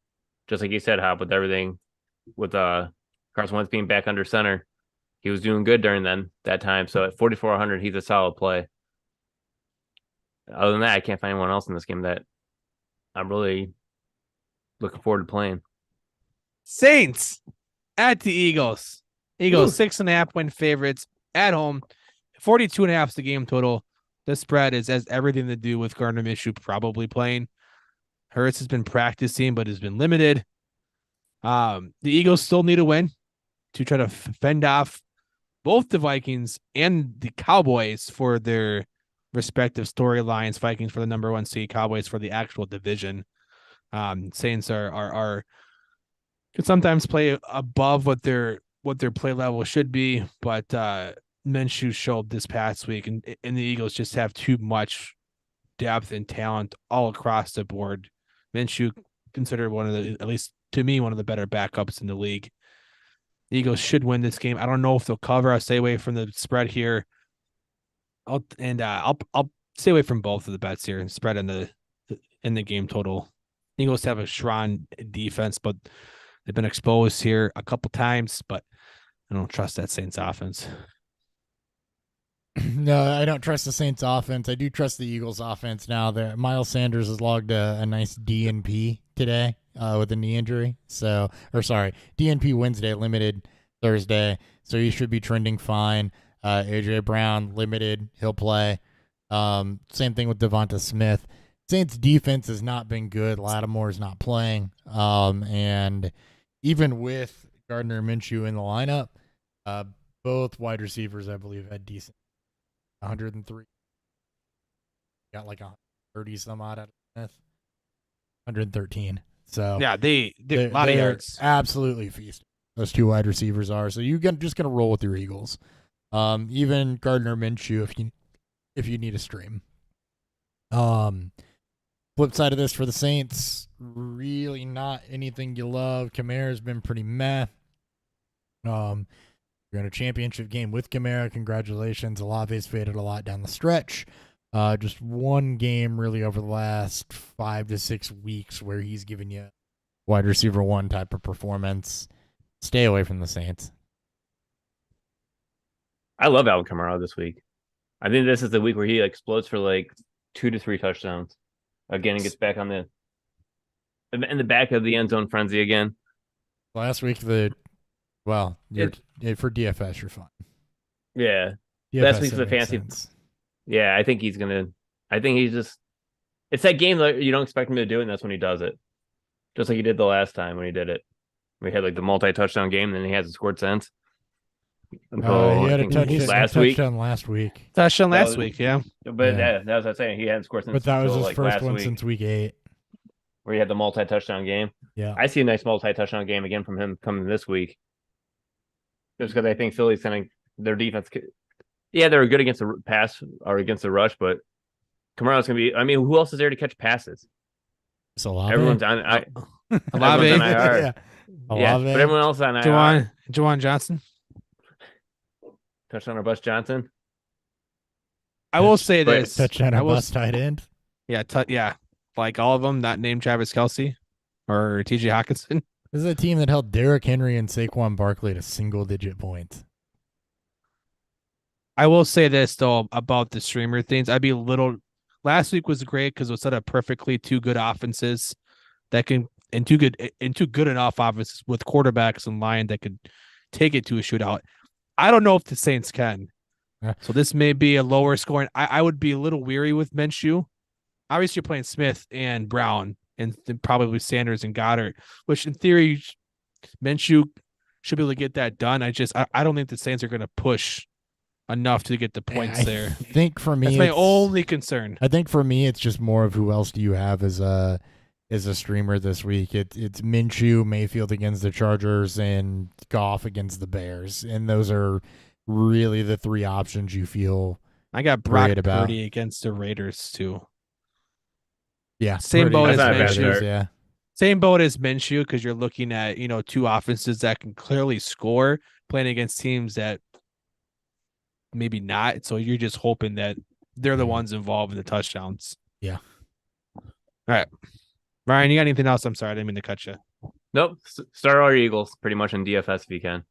Just like you said, Hop, with everything, with Carson Wentz being back under center, he was doing good during that time. So at 4,400, he's a solid play. Other than that, I can't find anyone else in this game that I'm really looking forward to playing. Saints at the Eagles. Eagles Ooh. 6.5 win favorites at home. 42.5 is the game total. The spread has everything to do with Gardner Minshew probably playing. Hurts has been practicing, but has been limited. The Eagles still need a win to try to fend off both the Vikings and the Cowboys for their respective storylines. Vikings for the number 1 seed, Cowboys for the actual division. Saints are could sometimes play above what their play level should be, but Minshew showed this past week, and the Eagles just have too much depth and talent all across the board. Minshew considered one of the, at least to me, one of the better backups in the league. The Eagles should win this game. I don't know if they'll cover. I'll stay away from the spread here. I'll stay away from both of the bets here and spread in the game total. Eagles have a strong defense, but they've been exposed here a couple times, but I don't trust that Saints offense. No, I don't trust the Saints offense. I do trust the Eagles offense now. Miles Sanders has logged a nice DNP today with a knee injury. DNP Wednesday, limited Thursday. So he should be trending fine. AJ Brown, limited. He'll play. Same thing with Devonta Smith. Saints defense has not been good. Lattimore's not playing. And even with Gardner Minshew in the lineup, both wide receivers, I believe, had decent 103. Got like 130 some odd out of Smith. 113. So Yeah, they're a lot of yards. Absolutely feasting. Those 2 wide receivers are. So you're just gonna roll with your Eagles. Even Gardner Minshew if you need a stream. Flip side of this for the Saints, really not anything you love. Kamara's been pretty meh. You're in a championship game with Kamara. Congratulations. Olave's faded a lot down the stretch. Just one game really over the last 5 to 6 weeks where he's given you wide receiver 1 type of performance. Stay away from the Saints. I love Alvin Kamara this week. I think this is the week where he explodes for like 2 to 3 touchdowns. Again, and gets back in the back of the end zone frenzy again. Last week, for DFS, you're fine. Yeah. DFS, Last week's that the makes fancy. sense. Yeah, I think he's just, it's that game that you don't expect him to do, and that's when he does it. Just like he did the last time when he did it. We had like the multi-touchdown game, and then he hasn't scored since. Until he had I a think last week. touchdown last week. Touchdown That last was- week, yeah. But Yeah. that was what I'm saying. He hadn't scored since But that was until, his like, first last one week, since week 8. where he had the multi-touchdown game. Yeah. I see a nice multi-touchdown game again from him coming this week. Just because I think Philly's their defense. Yeah, they were good against the pass or against the rush, but Kamara's going to be. I mean, who else is there to catch passes? It's Olave. Everyone's on. Olave. Everyone's on IR. Yeah. Yeah, Olave. but everyone else on IR. Jawan Johnson. Touchdown or bust Johnson. I will say But- this. Touchdown I or will- bust tight end. Yeah, like all of them, not named Travis Kelce or TJ Hawkinson. This is a team that held Derrick Henry and Saquon Barkley to single-digit points. I will say this though about the streamer things. I'd be a little. Last week was great because it was set up perfectly. Two good offenses that can and two good enough offenses with quarterbacks and line that could take it to a shootout. I don't know if the Saints can. Yeah. So this may be a lower scoring. I would be a little weary with Minshew. Obviously, you're playing Smith and Brown and probably Sanders and Goddard, which in theory, Minshew should be able to get that done. I don't think the Saints are going to push enough to get the points there. I think for me, That's my only concern. I think for me, it's just more of who else do you have as a streamer this week. It's Minshew, Mayfield against the Chargers, and Goff against the Bears, and those are really the three options you feel. I got Brock great about. Purdy against the Raiders too. Yeah, Same pretty boat much as the Minshew. Raiders, yeah. Same boat as Minshew because you're looking at two offenses that can clearly score playing against teams that maybe not. So you're just hoping that they're the ones involved in the touchdowns. Yeah. All right. Ryan, you got anything else? I'm sorry, I didn't mean to cut you. Nope. Start all your Eagles pretty much in DFS if you can.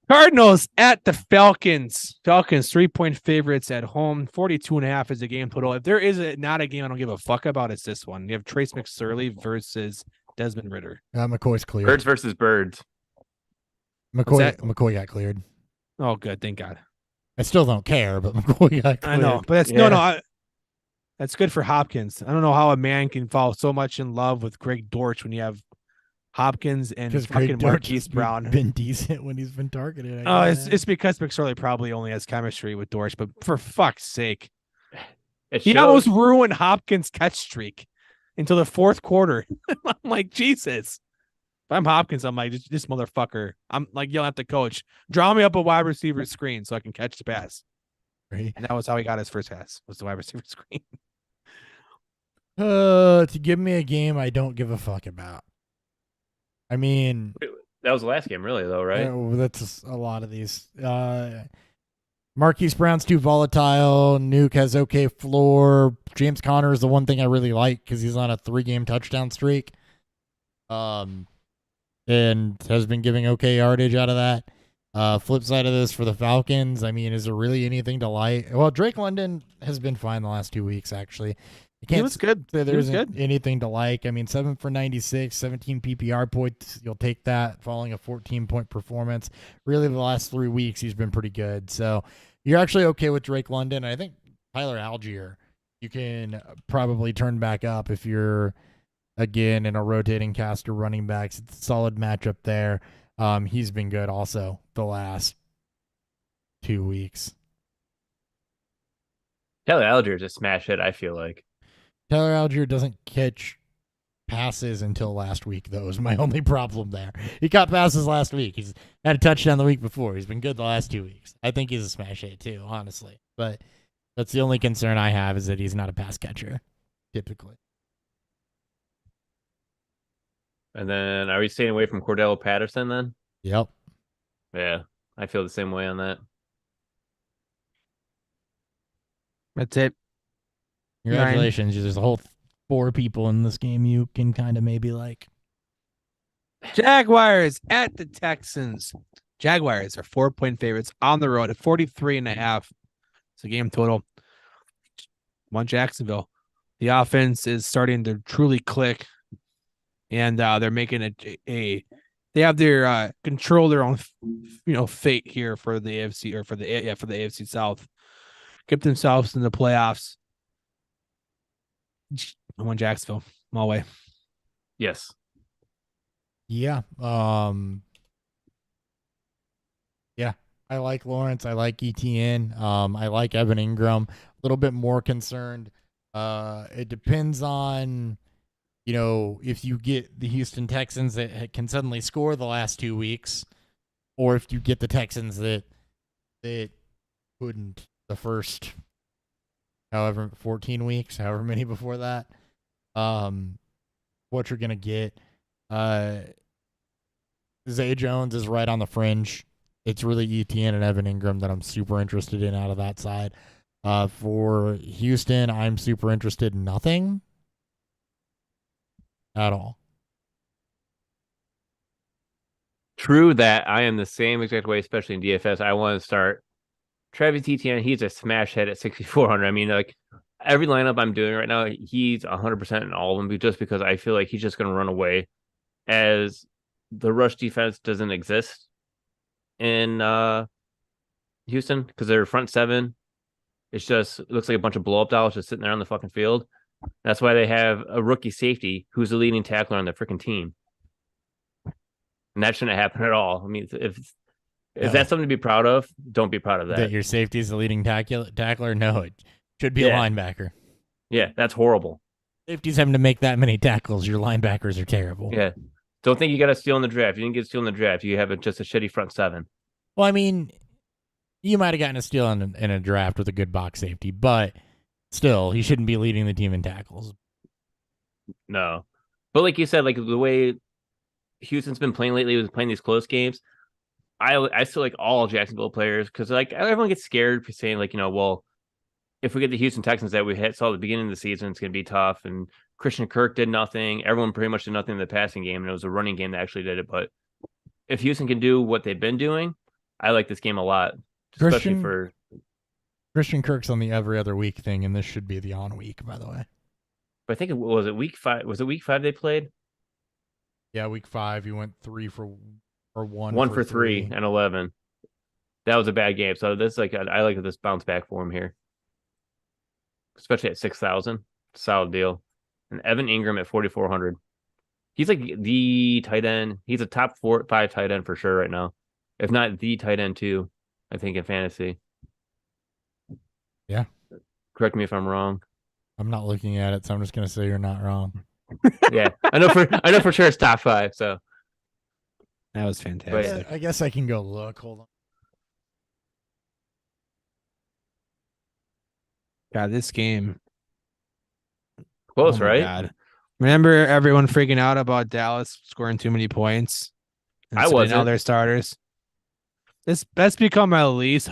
Cardinals at the Falcons. Falcons 3-point favorites at home. 42.5 is the game total. If there is not a game I don't give a fuck about, it's this one. You have Trace McSorley versus Desmond Ritter. McCoy's cleared. Birds versus birds. McCoy got cleared. Oh, good. Thank God. I still don't care, but McCoy got cleared. I know, but that's Yeah. that's good for Hopkins. I don't know how a man can fall so much in love with Greg Dortch when you have Hopkins and Because fucking Greg Dortch Marquise has Brown. been decent when he's been targeted. Oh, it's because McSorley probably only has chemistry with Dortch, but for fuck's sake, It he shows. almost ruined Hopkins' catch streak until the fourth quarter. I'm like, Jesus. If I'm Hopkins, I'm like, this motherfucker. I'm like yelling at the coach, draw me up a wide receiver screen so I can catch the pass. Right. And that was how he got his first pass, was the wide receiver screen. To give me a game I don't give a fuck about. I mean, That was the last game, really, though, right? that's a lot of these. Marquise Brown's too volatile. Nuke has okay floor. James Conner is the one thing I really like because he's on a 3-game touchdown streak. And has been giving okay yardage out of that. Flip side of this for the Falcons, I mean, is there really anything to like? Well, Drake London has been fine the last 2 weeks, actually. He was good. Say He there was isn't good. anything to like. I mean, 7 for 96, 17 PPR points. You'll take that following a 14-point performance. Really, the last 3 weeks, he's been pretty good. So you're actually okay with Drake London. I think Tyler Algier, you can probably turn back up if you're, again, in a rotating cast of running backs. It's a solid matchup there. He's been good also the last 2 weeks. Taylor Algier is a smash hit, I feel like. Tyler Algier doesn't catch passes until last week, though, is my only problem there. He caught passes last week. He's had a touchdown the week before. He's been good the last 2 weeks. I think he's a smash hit, too, honestly. But that's the only concern I have is that he's not a pass catcher, typically. And then are we staying away from Cordell Patterson then? Yep. Yeah, I feel the same way on that. That's it. Congratulations. There's a whole 4 people in this game you can kind of maybe like. Jaguars at the Texans. Jaguars are 4-point favorites on the road at 43.5. It's a game total. One Jacksonville. The offense is starting to truly click, and they're making they have their control their own fate here for the AFC or for the AFC South. Get themselves in the playoffs. I want Jacksonville all the way. Yes. Yeah. Yeah. I like Lawrence. I like ETN. I like Evan Ingram. A little bit more concerned. It depends on, if you get the Houston Texans that can suddenly score the last 2 weeks, or if you get the Texans that couldn't the first 14 weeks, however many before that. What you're gonna get. Zay Jones is right on the fringe. It's really ETN and Evan Ingram that I'm super interested in out of that side. For Houston, I'm super interested in nothing at all. True that. I am the same exact way, especially in DFS. I want to start Travis Etienne. He's a smash hit at 6,400. I mean, like every lineup I'm doing right now, he's 100% in all of them, just because I feel like he's just going to run away, as the rush defense doesn't exist in Houston, because their front seven, it looks like a bunch of blow up dolls just sitting there on the fucking field. That's why they have a rookie safety who's the leading tackler on the freaking team. And that shouldn't happen at all. I mean, if that's something to be proud of, don't be proud of that. That your safety is the leading tackler? No, it should be a Yeah. linebacker. Yeah, that's horrible. Safety's having to make that many tackles. Your linebackers are terrible. Yeah. Don't think you got a steal in the draft. You didn't get a steal in the draft. You have just a shitty front seven. Well, I mean, you might have gotten a steal in a draft with a good box safety, but still, he shouldn't be leading the team in tackles. No. But like you said, like the way Houston's been playing lately, with playing these close games, I still like all Jacksonville players, because like everyone gets scared for saying, like, well, if we get the Houston Texans that we saw at the beginning of the season, it's going to be tough. And Christian Kirk did nothing. Everyone pretty much did nothing in the passing game, and it was a running game that actually did it. But if Houston can do what they've been doing, I like this game a lot, especially for Christian Kirk's on the every other week thing, and this should be the on week, by the way. But I think was it week 5? Was it week 5 they played? Yeah, week 5, you went 3 for or 1 1 for 3 and 11. That was a bad game. So this I like this bounce back for him here, especially at 6,000. Solid deal. And Evan Ingram at 4,400. He's like the tight end. He's a top 5 tight end for sure right now, if not the tight end too, I think, in fantasy. Yeah. Correct me if I'm wrong. I'm not looking at it, so I'm just going to say you're not wrong. Yeah, I know for sure it's top 5. So That was fantastic. I guess I can go look. Hold on. God, this game. close, Oh my right? God. Remember everyone freaking out about Dallas scoring too many points? And I sitting all wasn't. their starters. That's become my least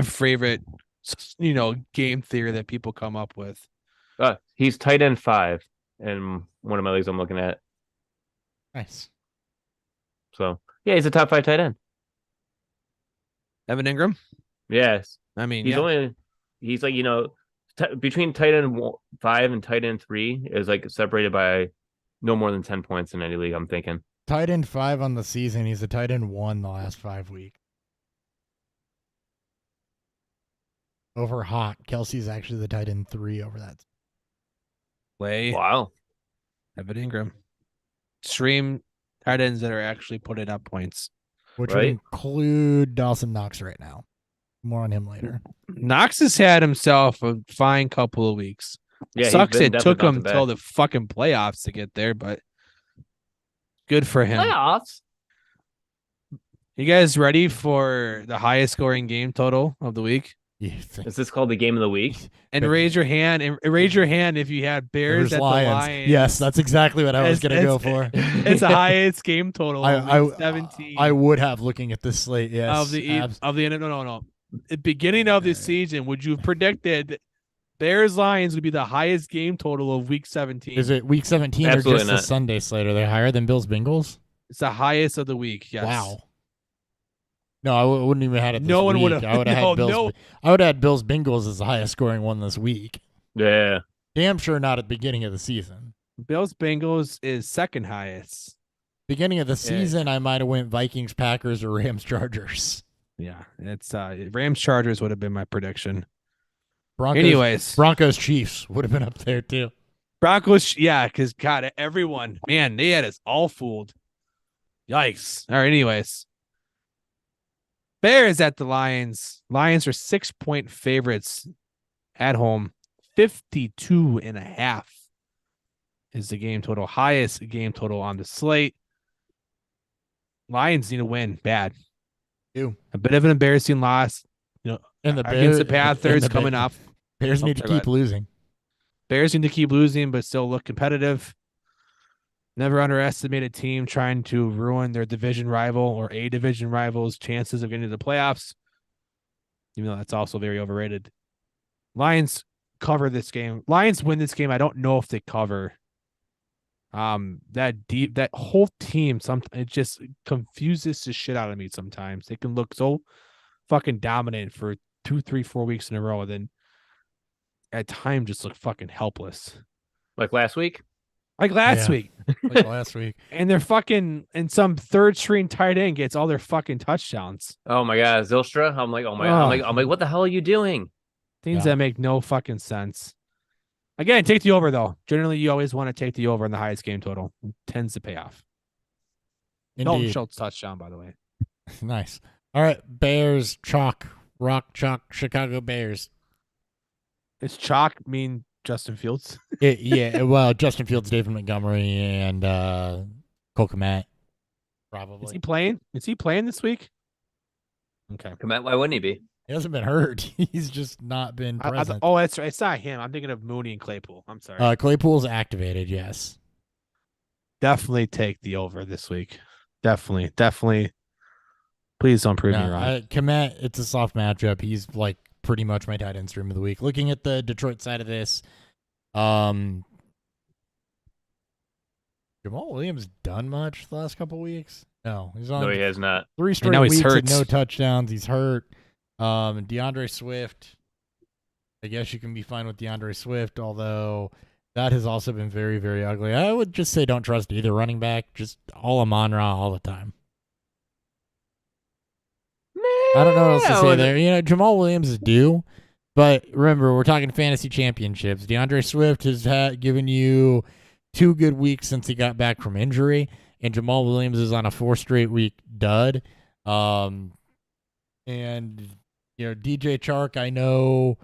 favorite, game theory that people come up with. He's tight end 5 in one of my leagues I'm looking at. Nice. So yeah, he's a top 5 tight end. Evan Ingram. Yes, I mean, he's yeah. he's like, between tight end 5 and tight end 3 is like separated by no more than 10 points in any league, I'm thinking. Tight end 5 on the season. He's a tight end 1 the last 5 weeks. Over Hawk. Kelsey's actually the tight end 3 over that. Play Wow. Evan Ingram. Stream tight ends that are actually putting up points. Which would Right. include Dawson Knox right now. More on him later. Knox has had himself a fine couple of weeks. Yeah, he's Sucks been it definitely took him bouncing till back. the fucking playoffs to get there, but good for him. Playoffs. You guys ready for the highest scoring game total of the week? Is this called the game of the week? And But- raise your hand if you had Bears at Lions. the Lions. Yes, that's exactly what I was It's- going to go it's- for. It's the highest game total of week 17 I would have, looking at this slate. Yes. of the end. No. The beginning of the season, would you have predicted Bears Lions would be the highest game total of week 17? Is it week 17 Absolutely or just not. the Sunday slate? Are they higher than Bills Bengals? It's the highest of the week. Yes. Wow. No, I wouldn't even had it. This No one week. would've- I would have no, had Bills. no. I would have had Bills Bengals as the highest scoring one this week. Yeah. Damn sure not at the beginning of the season. Bills Bengals is second highest. Beginning of the season, I might have went Vikings, Packers, or Rams, Chargers. Yeah, it's Rams Chargers would have been my prediction. Broncos, Anyways, Broncos, Chiefs would have been up there too. Broncos, yeah, because God, everyone, man, they had us all fooled. Yikes! All right, anyways, Bears at the Lions. Lions are 6-point favorites at home. 52.5 is the game total. Highest game total on the slate. Lions need to win bad. Ew. A bit of an embarrassing loss And the against the Bears- Panthers and the coming up. Bears Oh, need to sorry, keep losing. Bears need to keep losing, but still look competitive. Never underestimate a team trying to ruin their division rival or a division rival's chances of getting to the playoffs, even though that's also very overrated. Lions cover this game. Lions win this game. I don't know if they cover. That whole team, it just confuses the shit out of me sometimes. They can look so fucking dominant for 2, 3, 4 weeks in a row, and then at times just look fucking helpless. Like last week. Like last Yeah. week. Like last week. And they're fucking, and some third string tight end gets all their fucking touchdowns. Oh my god, Zylstra. I'm like, oh my, I'm like, what the hell are you doing? Things Yeah. that make no fucking sense. Again, take the over though. Generally, you always want to take the over in the highest game total. It tends to pay off. Dalton Indeed. Schultz touchdown, by the way. Nice. All right. Bears, chalk, rock, chalk, Chicago Bears. Is chalk mean Justin Fields? Well, Justin Fields, David Montgomery, and Cole Kmet, Is probably. he playing? Is he playing this week? Okay. Why wouldn't he be? He hasn't been hurt. He's just not been present. Oh, that's right. It's not him. I'm thinking of Mooney and Claypool. I'm sorry. Claypool's activated, yes. Definitely take the over this week. Definitely. Please don't prove me No, wrong. Kmet, it's a soft matchup. He's like pretty much my tight end stream of the week. Looking at the Detroit side of this, Jamal Williams done much the last couple weeks? No, he's on No, he has not. 3 straight now he's weeks hurt. with no touchdowns. He's hurt. DeAndre Swift. I guess you can be fine with DeAndre Swift, although that has also been very, very ugly. I would just say don't trust either running back. Just all Amon-Ra all the time. I don't know what else to say there. You know, Jamal Williams is due, but remember, we're talking fantasy championships. DeAndre Swift has given you 2 good weeks since he got back from injury, and Jamal Williams is on a 4 straight week dud. And you know, DJ Chark, I know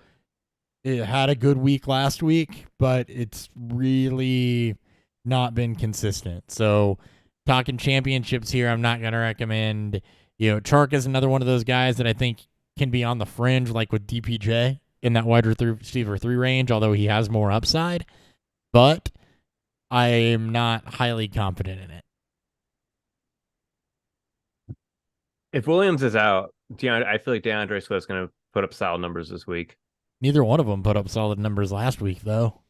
it had a good week last week, but it's really not been consistent. So, talking championships here, I'm not going to recommend. You know, Chark is another one of those guys that I think can be on the fringe, like with DPJ in that wide receiver 3 range, although he has more upside. But I am not highly confident in it. If Williams is out, I feel like DeAndre Swift's going to put up solid numbers this week. Neither one of them put up solid numbers last week, though.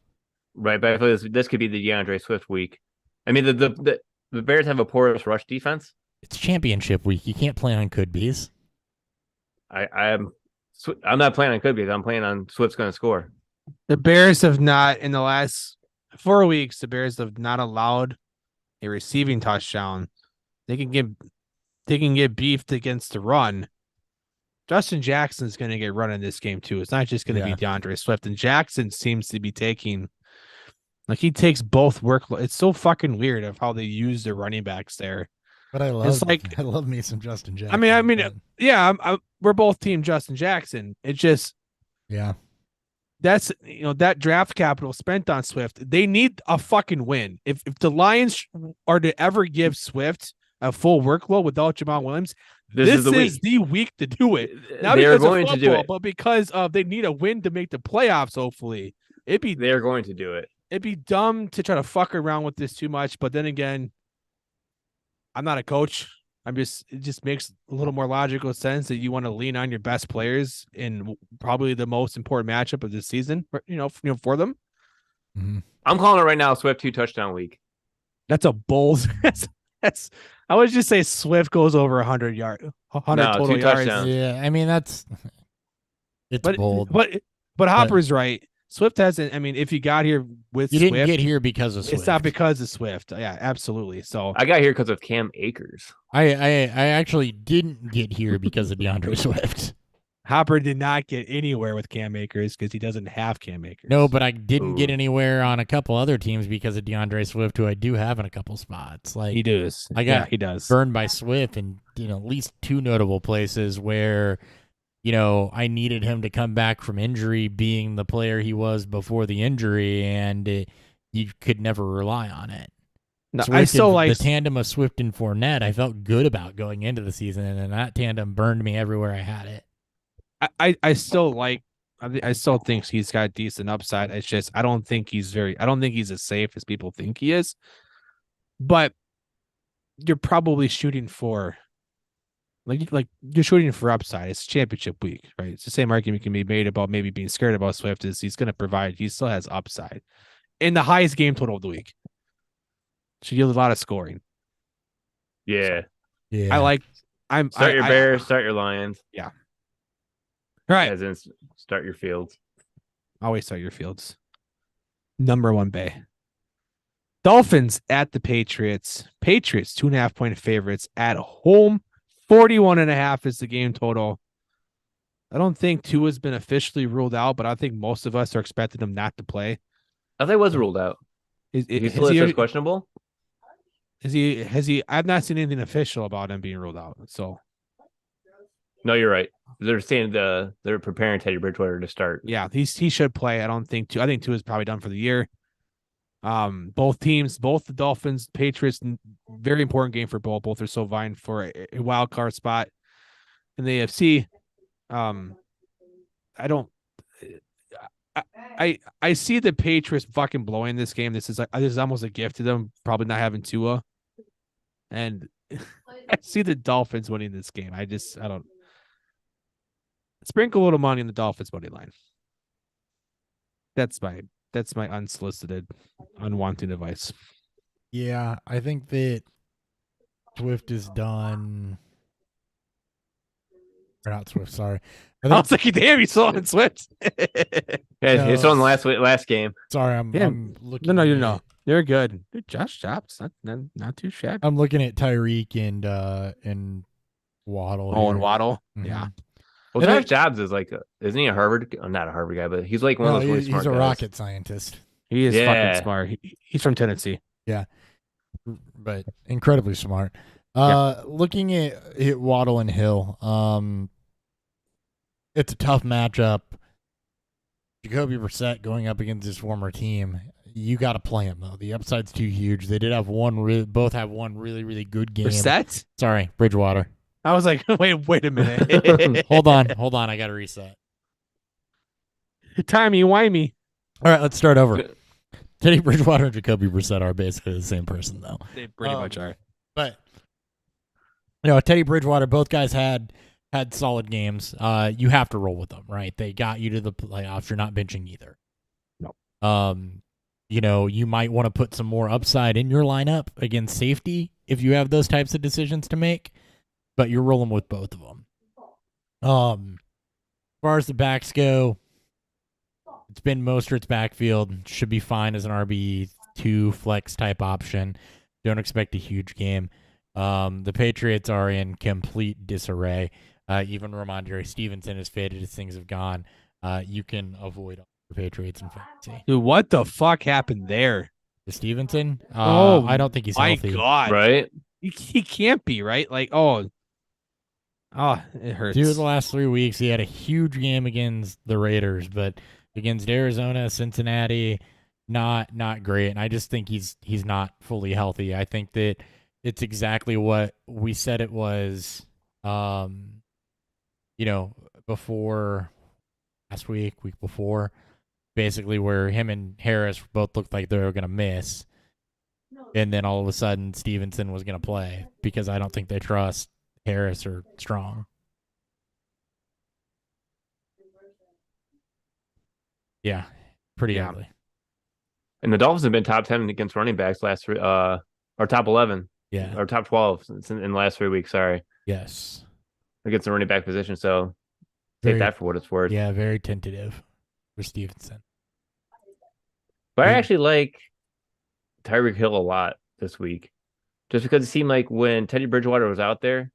Right, but I feel this could be the DeAndre Swift week. I mean, the Bears have a porous rush defense. It's championship week. You can't play on could-be's. I'm not playing on could be. I'm playing on Swift's going to score. The Bears have not, in the last 4 weeks, the Bears have not allowed a receiving touchdown. They can get beefed against the run. Justin Jackson is going to get run in this game too. It's not just going to be DeAndre Swift. And Jackson seems to be taking, like, he takes both workload. It's so fucking weird of how they use their running backs there. But I love me some Justin Jackson. I mean, yeah, we're both team Justin Jackson. It's just, yeah. that's, you know, that draft capital spent on Swift. They need a fucking win. If the Lions are to ever give Swift a full workload without Jamal Williams, this is the week to do it. Not They're because going of to football, do it. but because of they need a win to make the playoffs. Hopefully, They're going to do it. it'd be dumb to try to fuck around with this too much. But then again, I'm not a coach. It just makes a little more logical sense that you want to lean on your best players in probably the most important matchup of the season, for them. Mm-hmm. I'm calling it right now. Swift 2 touchdown week. That's a bold. That's. I would just say Swift goes over 100 total 2 yards. touchdowns. Yeah, I mean it's bold. But Hopper's right. Swift hasn't. I mean, if you got here with You Swift, didn't get here because of Swift. it's not because of Swift. Yeah, absolutely. So I got here because of Cam Akers. I actually didn't get here because of DeAndre Swift. Hopper did not get anywhere with Cam Akers because he doesn't have Cam Akers. No, but I didn't get Ooh. anywhere on a couple other teams because of DeAndre Swift, who I do have in a couple spots. Like he does. He does. burned by Swift in at least 2 notable places where I needed him to come back from injury, being the player he was before the injury, and you could never rely on it. No, Swift I still and- like the tandem of Swift and Fournette. I felt good about going into the season, and that tandem burned me everywhere I had it. I still like. I still think he's got decent upside. It's just I don't think he's as safe as people think he is. But you're probably shooting for like you're shooting for upside. It's championship week, right? It's the same argument can be made about maybe being scared about Swift. Is he's going to provide? He still has upside in the highest game total of the week. Should yield a lot of scoring. Yeah. Yeah. I like. Start your I- Bears, start your Lions, Right. as in start your Fields. Always start your Fields. Number 1 Bay. Dolphins at the Patriots. Patriots 2.5-point favorites at home. 41.5 is the game total. I don't think Tua's been officially ruled out, but I think most of us are expecting him not to play. I thought he was ruled out. He's still listed as questionable. Has he? I've not seen anything official about him being ruled out. So No, you're right. They're saying they're preparing Teddy Bridgewater to start. yeah, he should play. I think Tua's probably done for the year. Both teams, both the Dolphins, Patriots, very important game for both. Both are so vying for a wild card spot in the AFC. I see the Patriots fucking blowing this game. This is almost a gift to them, probably not having Tua. And I see the Dolphins winning this game. I don't sprinkle a little money in the Dolphins money line. That's my unsolicited, unwanted advice. Yeah, I think that Swift is done. Or not Swift, sorry. I was thinking, damn, you saw it Swift. Yeah, No. it's on last game. Sorry, I'm Yeah. looking. No. You're good. Dude, Josh Jobs, not too shabby. I'm looking at Tyreek and Waddle. Oh, and here. Waddle. Mhm. Yeah. Well, And Josh Jobs is like, isn't he a Harvard? Not a Harvard guy, but he's like one No, of those really he's smart a guys. rocket scientist, He is Yeah. fucking smart. He's from Tennessee. but incredibly smart. Looking at Waddle and Hill, it's a tough matchup. Jacoby Brissett going up against his former team. You got to play him though. The upside's too huge. They did have both have one really, really good game. Brissett? Sorry, Bridgewater. I was like, wait a minute. Hold on. I got to reset. Timey-wimey. All right, let's start over. Teddy Bridgewater and Jacoby Brissett are basically the same person though. They pretty much are. But Teddy Bridgewater, both guys had solid games. You have to roll with them, right? They got you to the playoffs. You're not benching either. No. You might want to put some more upside in your lineup against safety if you have those types of decisions to make, but you're rolling with both of them. As far as the backs go, it's been Mostert's backfield. Should be fine as an RB2 flex type option. Don't expect a huge game. The Patriots are in complete disarray. Even Ramondre Stevenson has faded as things have gone. You can avoid the Patriots in fantasy. Dude, what the fuck happened there? To Stevenson? Oh, I don't think he's My healthy. God. Right? He can't be, right? Like, oh, it hurts. 2 of the last 3 weeks, he had a huge game against the Raiders, but against Arizona, Cincinnati, not great. And I just think he's not fully healthy. I think that it's exactly what we said it was, before last week before, basically where him and Harris both looked like they were going to miss. And then all of a sudden Stevenson was going to play because I don't think they trust Harris or Strong. Yeah, pretty Yeah. ugly. And the Dolphins have been top 10 against running backs or top 11 Yeah. or top 12 in the last 3 weeks. Sorry, Yes. against the running back position. So take Very- that for what it's worth. Yeah, very tentative for Stevenson. But I Yeah. actually like Tyreek Hill a lot this week, just because it seemed like when Teddy Bridgewater was out there,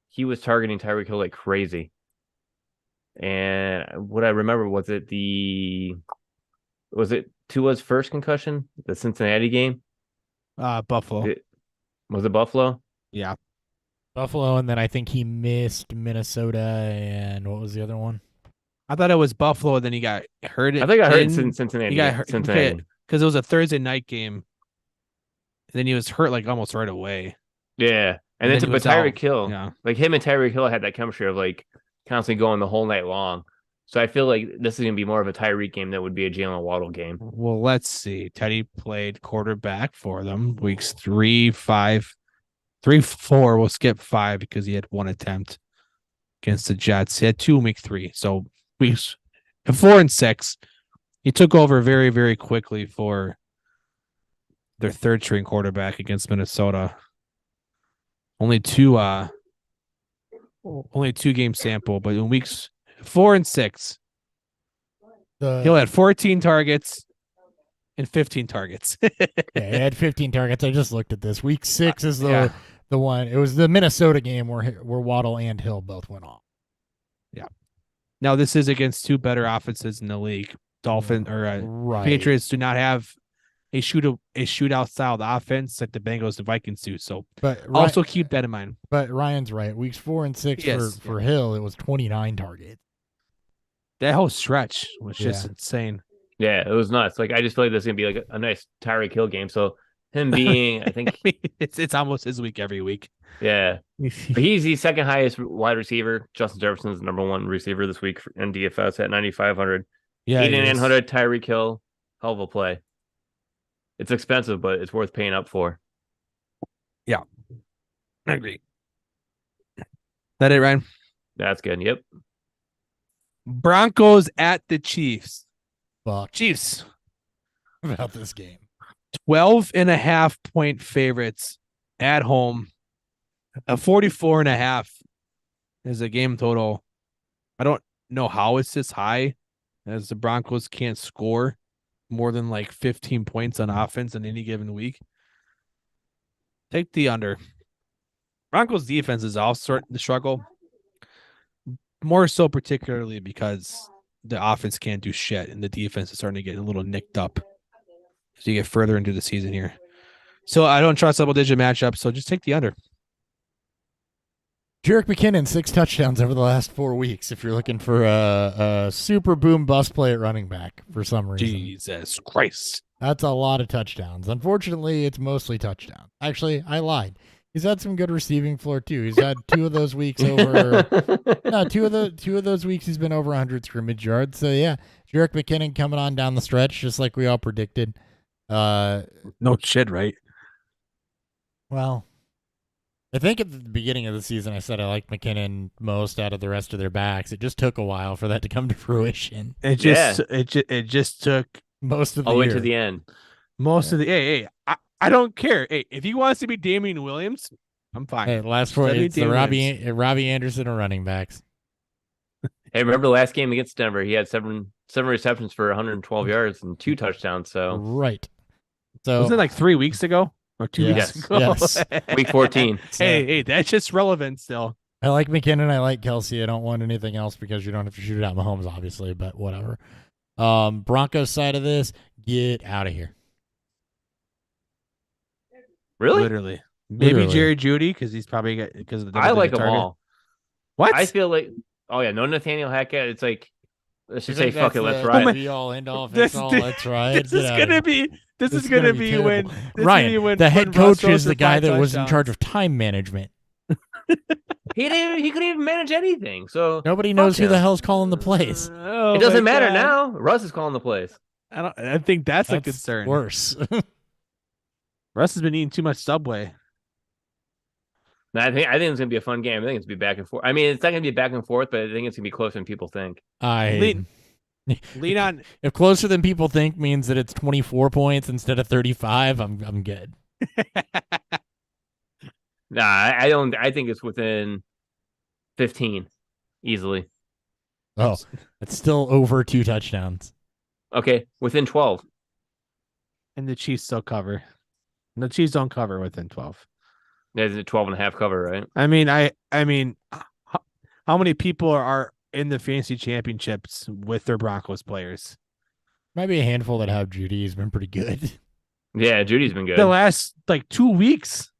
he was targeting Tyreek Hill like crazy. And what I remember was it Tua's first concussion, the Cincinnati game? Buffalo. Was it Buffalo? Yeah. Buffalo, and then I think he missed Minnesota, and what was the other one? I thought it was Buffalo, and then he got hurt. I think I heard it in Cincinnati. He got hurt Cincinnati. because it was a Thursday night game. And then he was hurt like almost right away. Yeah. And then then he but was out. Tyreek Hill, Yeah. like him and Tyreek Hill had that chemistry of like constantly going the whole night long. So I feel like this is going to be more of a Tyreek game that would be a Jalen Waddle game. Well, let's see. Teddy played quarterback for them weeks 3, 5, 3, 4. We'll skip 5 because he had one attempt against the Jets. He had 2 in week 3. So weeks 4 and 6. He took over very, very quickly for their third string quarterback against Minnesota. Only two game sample, but in weeks 4 and 6, Hill had 14 targets and 15 targets. Yeah, he had 15 targets. I just looked at this. Week 6 is Yeah. the one. It was the Minnesota game where Waddle and Hill both went off. Now this is against two better offenses in the league. Right. Patriots do not have a shootout style offense like the Bengals and Vikings do. So But also keep that in mind. But Ryan's right. Weeks 4 and 6 Yes. for Hill, it was 29 targets. That whole stretch was just Yeah. insane. Yeah, it was nuts. Like I just feel like this is gonna be like a nice Tyreek Hill game. So him being, I think, it's almost his week every week. yeah, but he's the second highest wide receiver. Justin Jefferson's the number one receiver this week in DFS at 9,500. Yeah, he is. 8,900 Tyreek Hill, hell of a play. It's expensive, but it's worth paying up for. I agree. That it, Ryan? That's good. Yep. Broncos at the Chiefs. Fuck Chiefs, about this game. 12.5 point favorites at home. 44.5 is a game total. I don't know how it's this high, as the Broncos can't score more than like 15 points on offense in any given week. Take the under. Broncos defense is also starting to struggle. More so particularly because the offense can't do shit and the defense is starting to get a little nicked up as you get further into the season here. So I don't trust double-digit matchups, so just take the under. Jerick McKinnon, 6 touchdowns over the last 4 weeks. If you're looking for a super boom bust play at running back for some reason. Jesus Christ. That's a lot of touchdowns. Unfortunately, it's mostly touchdowns. Actually, I lied. He's had some good receiving floor too. He's had 2 of those weeks over. No, two of those weeks he's been over 100 scrimmage yards. So yeah, Jerick McKinnon coming on down the stretch, just like we all predicted. No shit, right? Well, I think at the beginning of the season I said I liked McKinnon most out of the rest of their backs. It just took a while for that to come to fruition. It just took Most of the All the way year. to the end. most of the I don't care. Hey, if he wants to be Damian Williams, I'm fine. Hey, last 4 Let me it's the do Robbie Anderson of running backs. Hey, remember the last game against Denver? He had seven receptions for 112 yards and 2 touchdowns. So Right. So Wasn't it like 3 weeks ago or 2 Yes, weeks ago? yes. week 14. hey, that's just relevant still. I like McKinnon. I like Kelsey. I don't want anything else because you don't have to shoot it out Mahomes, obviously, but whatever. Broncos side of this, get out of here. Really? Literally. Maybe Literally. Jerry Judy because he's probably got because of the I like them target. all. What? I feel like, oh yeah, no Nathaniel Hackett. It's like, let's just You say, think fuck it, that's let's the ride. Be all end all, This- fix all. this- Let's ride. This Get is out gonna of here. be this is gonna gonna be be when terrible. this is gonna be Ryan, when the head when coach Russ throws is the for guy 5 that was in touchdowns. charge of time management. He couldn't even manage anything. So Nobody knows who him. the hell's calling the plays. Oh it doesn't my matter God. now. Russ is calling the plays. I think that's a That's concern. worse. Russ has been eating too much Subway. No, I think it's gonna be a fun game. I think it's gonna be back and forth. I mean, it's not gonna be back and forth, but I think it's gonna be closer than people think. Lean on. If closer than people think means that it's 24 points instead of 35, I'm good. Nah, I don't. I think it's within 15 easily. Oh, it's still over 2 touchdowns. Okay, within 12. And the Chiefs still cover. The Chiefs don't cover within 12. There's a 12.5 cover, right? I mean, how many people are in the fantasy championships with their Broncos players? Might be a handful that have Judy. He's been pretty good. Yeah, Judy's been good. The last like 2 weeks.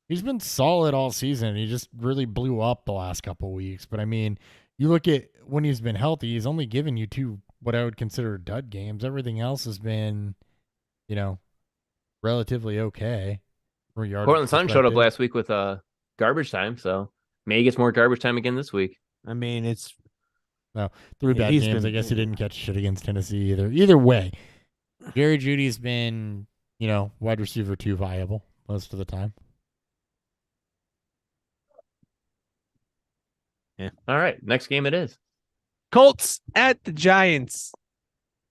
He's been solid all season. He just really blew up the last couple weeks. But I mean, you look at when he's been healthy, he's only given you 2 what I would consider dud games. Everything else has been, relatively okay. From a yardage Portland Sun showed up perspective. last week with garbage time, so May gets more garbage time again this week. I mean, it's 3 Yeah, bad he's games. been- I guess he didn't catch shit against Tennessee either. Either way, Jerry Judy's been, wide receiver 2 viable most of the time. All right, next game it is. Colts at the Giants.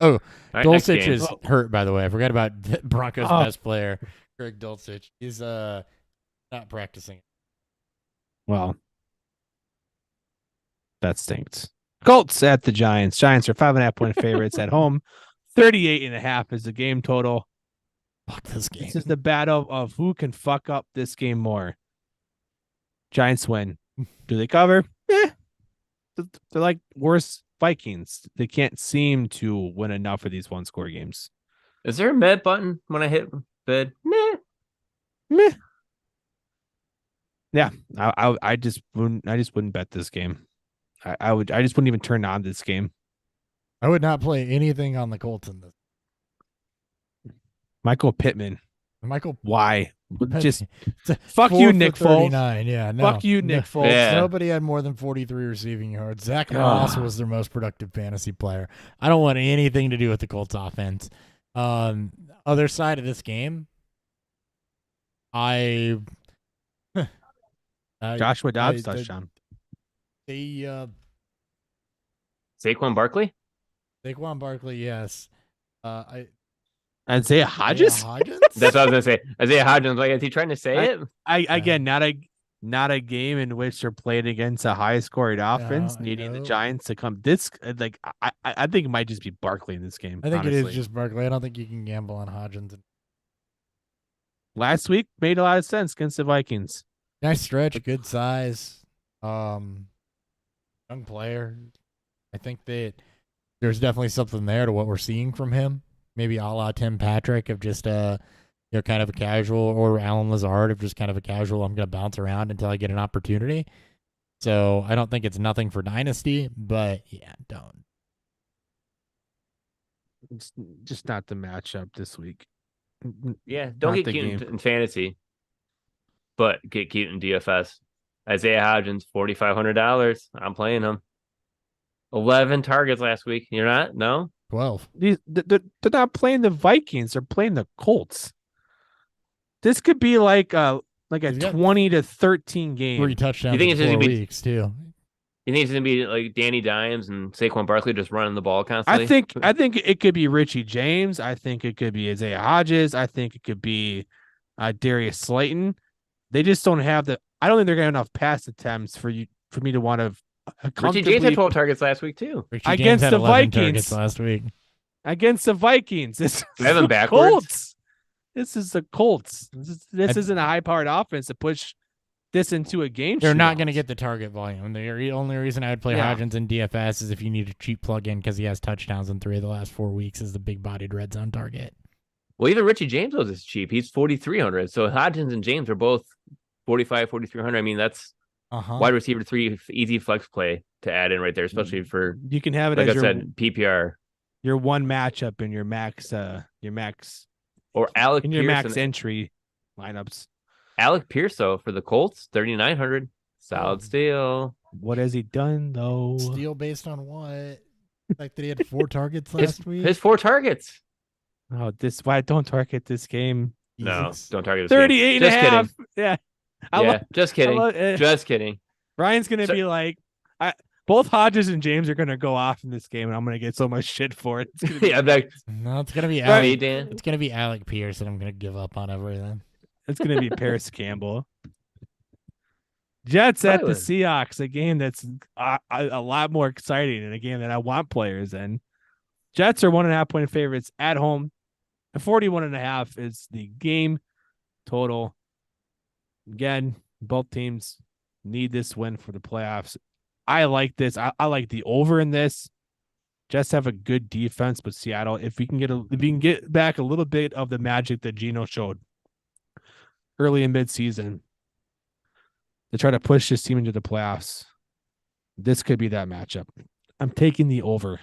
All right, next Dulcich game. is hurt, by the way. I forgot about Broncos' Oh. best player, Greg Dulcich. He's not practicing. Well, that stinks. Colts at the Giants. Giants are 5.5-point favorites at home. 38.5 is the game total. Fuck this game. This is the battle of who can fuck up this game more. Giants win. Do they cover? They're like worse Vikings. They can't seem to win enough of these one-score games. Is there a med button when I hit bid? Meh. Meh. Yeah, I just wouldn't bet this game. I just wouldn't even turn on this game. I would not play anything on the Colts in this. Michael Pittman. Michael, Why? Just it's a fuck 4 you, for Nick Foles. 39. Yeah, no. Fuck you, Nick Foles. Yeah. Nobody had more than 43 receiving yards. Zach Moss was their most productive fantasy player. I don't want anything to do with the Colts offense. Other side of this game, Joshua Dobbs I- touchdown. they Saquon Barkley? Saquon Barkley, yes. Isaiah Hodges. Hodges? That's what I was gonna say. Isaiah Hodgins, like, is he trying to say it? Again, not a game in which they're playing against a high scored offense, I needing the know. Giants to come. This I think it might just be Barkley in this game. I think it honestly. is just Barkley. I don't think you can gamble on Hodgins. Last week made a lot of sense against the Vikings. Nice stretch, good size. Young player. I think that there's definitely something there to what we're seeing from him. Maybe a la Tim Patrick of just kind of a casual, or Alan Lazard of just kind of a casual, I'm going to bounce around until I get an opportunity. So I don't think it's nothing for Dynasty, but yeah, don't. It's just not the matchup this week. Yeah, don't Not get the cute game. in fantasy, but get cute in DFS. Isaiah Hodgins, $4,500. I'm playing him. 11 targets last week. You're not? No? 12. They're not playing the Vikings. They're playing the Colts. This could be like a He's got 20 to 13 game. 3 touchdowns You think in it's just 4 gonna be- weeks, too. You think it's going to be like Danny Dimes and Saquon Barkley just running the ball constantly? I think it could be Richie James. I think it could be Isaiah Hodges. I think it could be Darius Slayton. They just don't have the. I don't think they're going to have enough pass attempts for me to want to Richie James had 12 targets last week, too. Richie James Against had the 11 Vikings. targets last week. against the Vikings. This I have them the backwards. Colts. This is the Colts. This isn't a high-powered offense to push this into a game. They're not shootout. going to get the target volume. The only reason I would play Yeah. Hodgins in DFS is if you need a cheap plug-in because he has touchdowns in 3 of the last 4 weeks as the big-bodied red zone target. Well, even Richie James was cheap. He's 4,300. So Hodgins and James are both 45, 4,300. I mean, that's Uh-huh. wide receiver 3 easy flex play to add in right there, especially for, You can have it like as I said, PPR. your one matchup in your max Or Alec in your Pierce. max entry lineups. Alec Pierce, though, for the Colts, 3,900. Solid Oh. steal. What has he done though? Steal based on what? Like that he had 4 targets His, last week? his 4 targets. Oh, why don't target this game? No, Jesus. don't target this game. 38 and a Just half. kidding. Yeah. Yeah, just kidding. Just kidding. Ryan's gonna So- be like, both Hodges and James are gonna go off in this game, and I'm gonna get so much shit for it. It's gonna be, Yeah, I'm like, No, it's gonna be me, Alec. Dan. It's gonna be Alec Pierce, and I'm gonna give up on everything. it's gonna be Paris Campbell. Jets at the Really? Seahawks, a game that's a lot more exciting and a game that I want players in. Jets are 1.5-point favorites at home. 41.5 is the game total. Again, both teams need this win for the playoffs. I like this. I like the over in this. Jets have a good defense, but Seattle, if we can get back a little bit of the magic that Geno showed early in midseason to try to push this team into the playoffs, this could be that matchup. I'm taking the over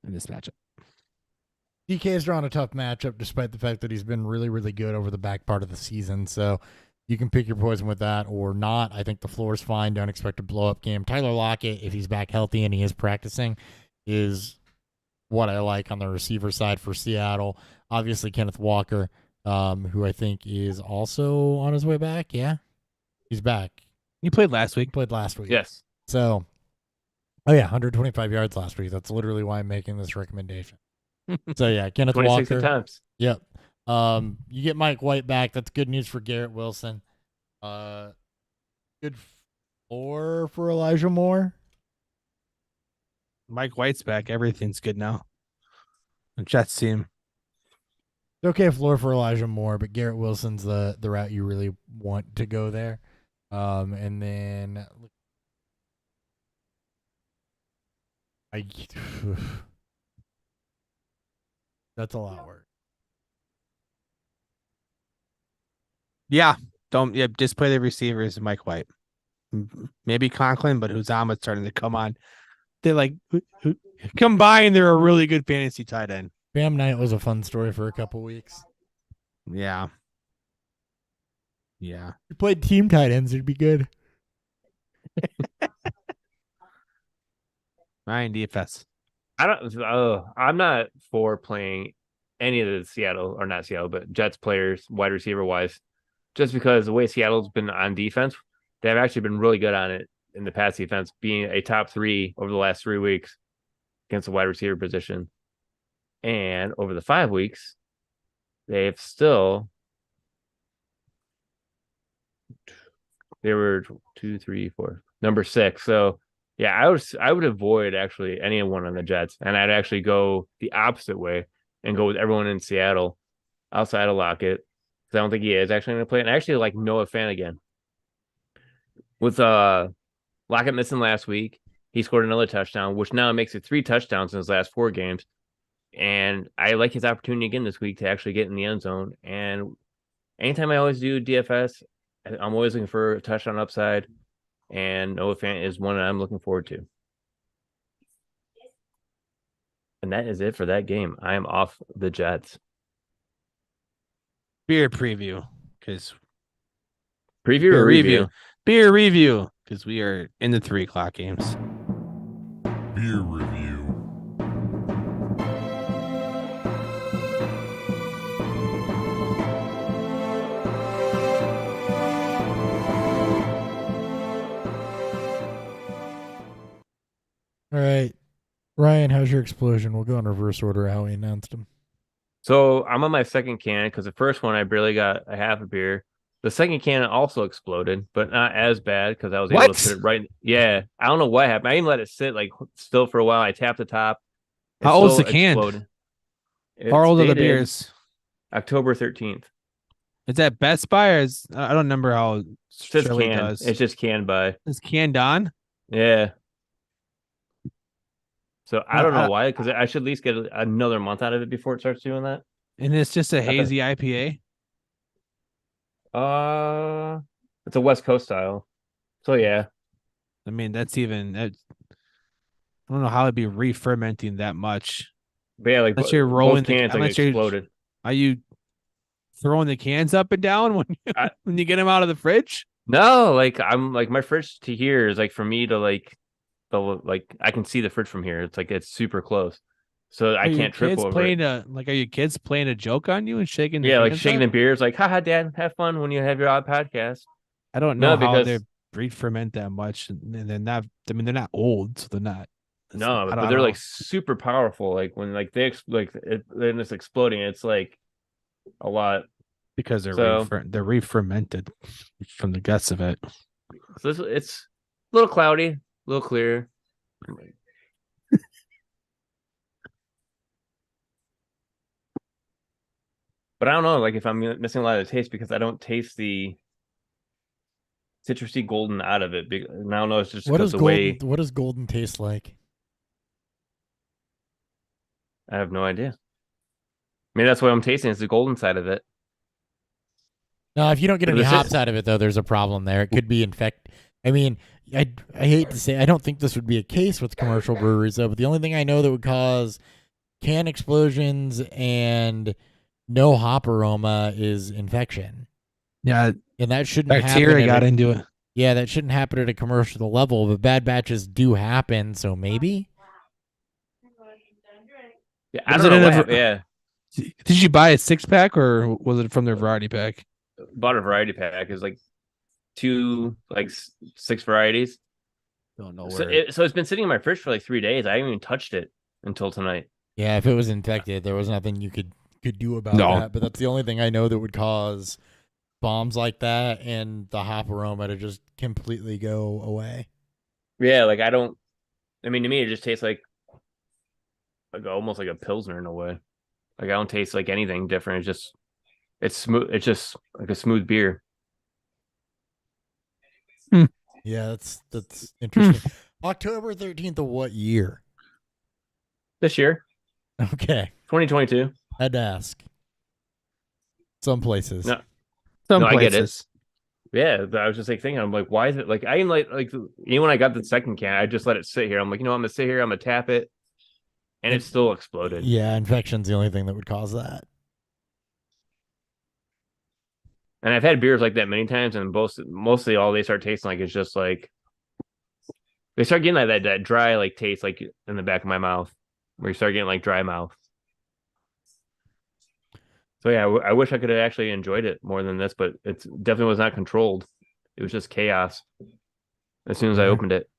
in this matchup. DK has drawn a tough matchup despite the fact that he's been really, really good over the back part of the season. So you can pick your poison with that or not. I think the floor is fine. Don't expect a blow-up game. Tyler Lockett, if he's back healthy and he is practicing, is what I like on the receiver side for Seattle. Obviously, Kenneth Walker, who I think is also on his way back. Yeah, he's back. You played last He week. played last week. Yes. So Oh yeah, 125 yards last week. That's literally why I'm making this recommendation. So yeah, Kenneth 26 Walker. attempts. Yep. You get Mike White back. That's good news for Garrett Wilson. Good floor for Elijah Moore. Mike White's back. Everything's good now. The Jets team. It's okay floor for Elijah Moore, but Garrett Wilson's the route you really want to go there. And then that's a lot work. Yeah. Just play the receivers and Mike White. Maybe Conklin, but Uzama's starting to come on. They're like combined, they're a really good fantasy tight end. Bam Knight was a fun story for a couple weeks. Yeah. Yeah. If you played team tight ends, it'd be good. Ryan DFS. I'm not for playing any of the Seattle, or not Seattle, but Jets players, wide receiver wise, just because the way Seattle's been on defense, they've actually been really good on it in the pass defense, being a top 3 over the last 3 weeks against the wide receiver position. And over the 5 weeks, they've still, they were 2, 3, 4, number 6. So yeah, I would avoid actually anyone on the Jets, and I'd actually go the opposite way and go with everyone in Seattle outside of Lockett, because I don't think he is actually going to play. And I actually like Noah Fant again. With Lockett missing last week, he scored another touchdown, which now makes it 3 touchdowns in his last 4 games. And I like his opportunity again this week to actually get in the end zone. And anytime I always do DFS, I'm always looking for a touchdown upside. And Noah Fant is one that I'm looking forward to. And that is it for that game. I am off the Jets. Beer preview. Because Preview or review? Beer review. Because we are in the 3 o'clock games. Beer review. All right. Ryan, how's your explosion? We'll go in reverse order how we announced him. So I'm on my second can because the first one I barely got a half a beer. The second can also exploded, but not as bad because I was able to put it right. Yeah, I don't know what happened. I even let it sit like still for a while. I tapped the top. How old's the can? How old are the beers? October 13th. Is that Best Buy or I don't remember how It's just Shirley canned. does. It's just canned by. It's canned on? Yeah. So I don't know why, because I should at least get another month out of it before it starts doing that. And it's just a hazy IPA? It's a West Coast style. So yeah. I mean, that's even. I don't know how it'd be re-fermenting that much. But yeah, like unless you're rolling both cans like exploded. Are you throwing the cans up and down when you get them out of the fridge? No, like I'm like my fridge to here is like for me to like I can see the fridge from here. It's like it's super close, so I can't trip over it. Are your kids playing a joke on you and shaking? Yeah, like shaking the beers, like, haha, Dad, have fun when you have your odd podcast. I don't know how they re-ferment that much, and they're not. I mean, they're not old, so they're not. No, but they're like super powerful. Like when like they then it's exploding. It's like a lot because they're re-fermented from the guts of it. So it's a little cloudy, a little clear. But I don't know, like if I'm missing a lot of the taste because I don't taste the citrusy golden out of it. And I don't know, it's just because the way. What does golden taste like? I have no idea. Maybe that's what I'm tasting is the golden side of it. No, if you don't get any hops out of it, though, there's a problem there. It could be infect. I mean, I hate to say, I don't think this would be a case with commercial breweries, though. But the only thing I know that would cause can explosions and no hop aroma is infection. Yeah, and that shouldn't happen. Bacteria got into it. Yeah, that shouldn't happen at a commercial level, but bad batches do happen. So maybe. Yeah, I don't know. Yeah. Did you buy a 6-pack or was it from their variety pack? Bought a variety pack. It's like 6 varieties. Don't know So, where. so it's been sitting in my fridge for like 3 days. I haven't even touched it until tonight. Yeah, if it was infected, there was nothing you could do about No. that. But that's the only thing I know that would cause bombs like that and the hop aroma to just completely go away. Yeah, like I don't. I mean, to me, it just tastes like almost like a pilsner in a way. Like I don't taste like anything different. It's smooth. It's just like a smooth beer. Yeah, that's interesting. October 13th of what year? This year, Okay, 2022. had to ask. Some places. No. Some No, I get it. places. Yeah, but I was just like thinking, I'm like, why is it like I even like even when I got the second can, I just let it sit here. I'm like, I'm gonna sit here, I'm gonna tap it, and it still exploded. Yeah, infection's the only thing that would cause that. And I've had beers like that many times, and mostly all they start tasting like is just like they start getting like that dry like taste like in the back of my mouth, where you start getting like dry mouth. So yeah, I wish I could have actually enjoyed it more than this, but it definitely was not controlled. It was just chaos. As soon as I Yeah. opened it.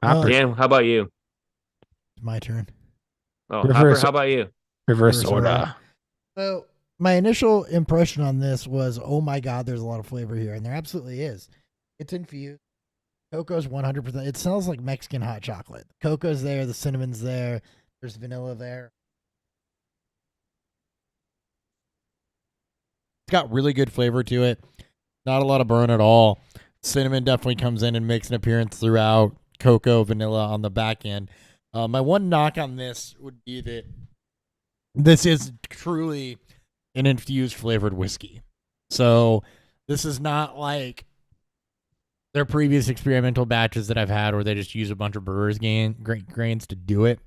Hopper. Dan, how about you? It's my turn. Oh, Reverse- Hopper, how about you? Reverse Reverse order. order. So my initial impression on this was, oh my god, there's a lot of flavor here, and there absolutely is. It's infused. Cocoa's 100%. It smells like Mexican hot chocolate. Cocoa's there, the cinnamon's there, there's vanilla there. It's got really good flavor to it. Not a lot of burn at all. Cinnamon definitely comes in and makes an appearance throughout. Cocoa, vanilla on the back end. My one knock on this would be that this is truly an infused flavored whiskey. So this is not like their previous experimental batches that I've had where they just use a bunch of brewers' grains to do it.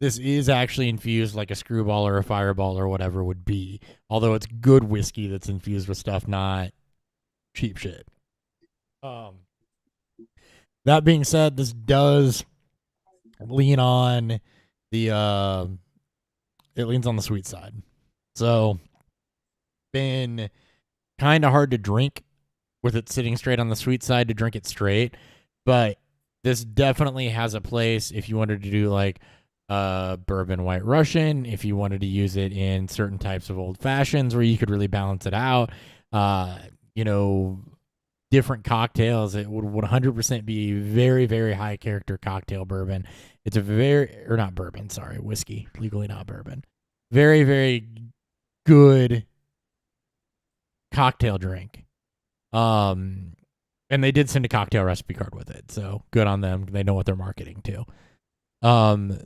This is actually infused like a screwball or a fireball or whatever would be. Although it's good whiskey that's infused with stuff, not cheap shit. That being said, this does lean on the it leans on the sweet side. So been kind of hard to drink with it sitting straight on the sweet side to drink it straight, but this definitely has a place if you wanted to do like bourbon white Russian, if you wanted to use it in certain types of old fashions where you could really balance it out. Different cocktails, it would 100% be very, very high character cocktail bourbon. It's a whiskey, legally not bourbon. Very, very good cocktail drink. And they did send a cocktail recipe card with it, so good on them. They know what they're marketing to.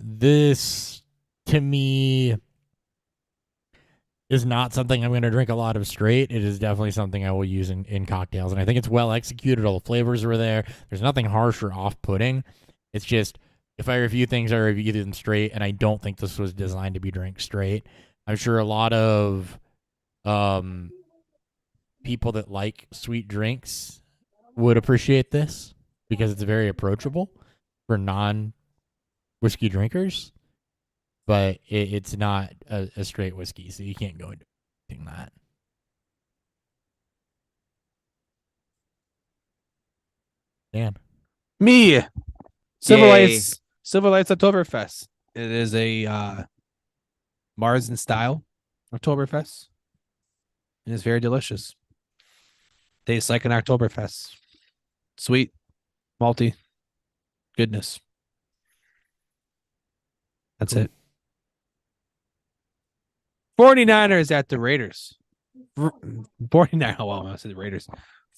This to me is not something I'm going to drink a lot of straight. It is definitely something I will use in cocktails, and I think it's well executed. All the flavors are there. There's nothing harsh or off-putting. It's just if I review things, I review them straight, and I don't think this was designed to be drank straight. I'm sure a lot of people that like sweet drinks would appreciate this because it's very approachable for non-whiskey drinkers. But it's not a straight whiskey, so you can't go into that. Dan. Me. Yay. Silver Lights Oktoberfest. It is a Mars in style Oktoberfest. And it's very delicious. Tastes like an Oktoberfest. Sweet, malty, goodness. That's it. 49ers at the Raiders. 49. Oh, well, I said the Raiders.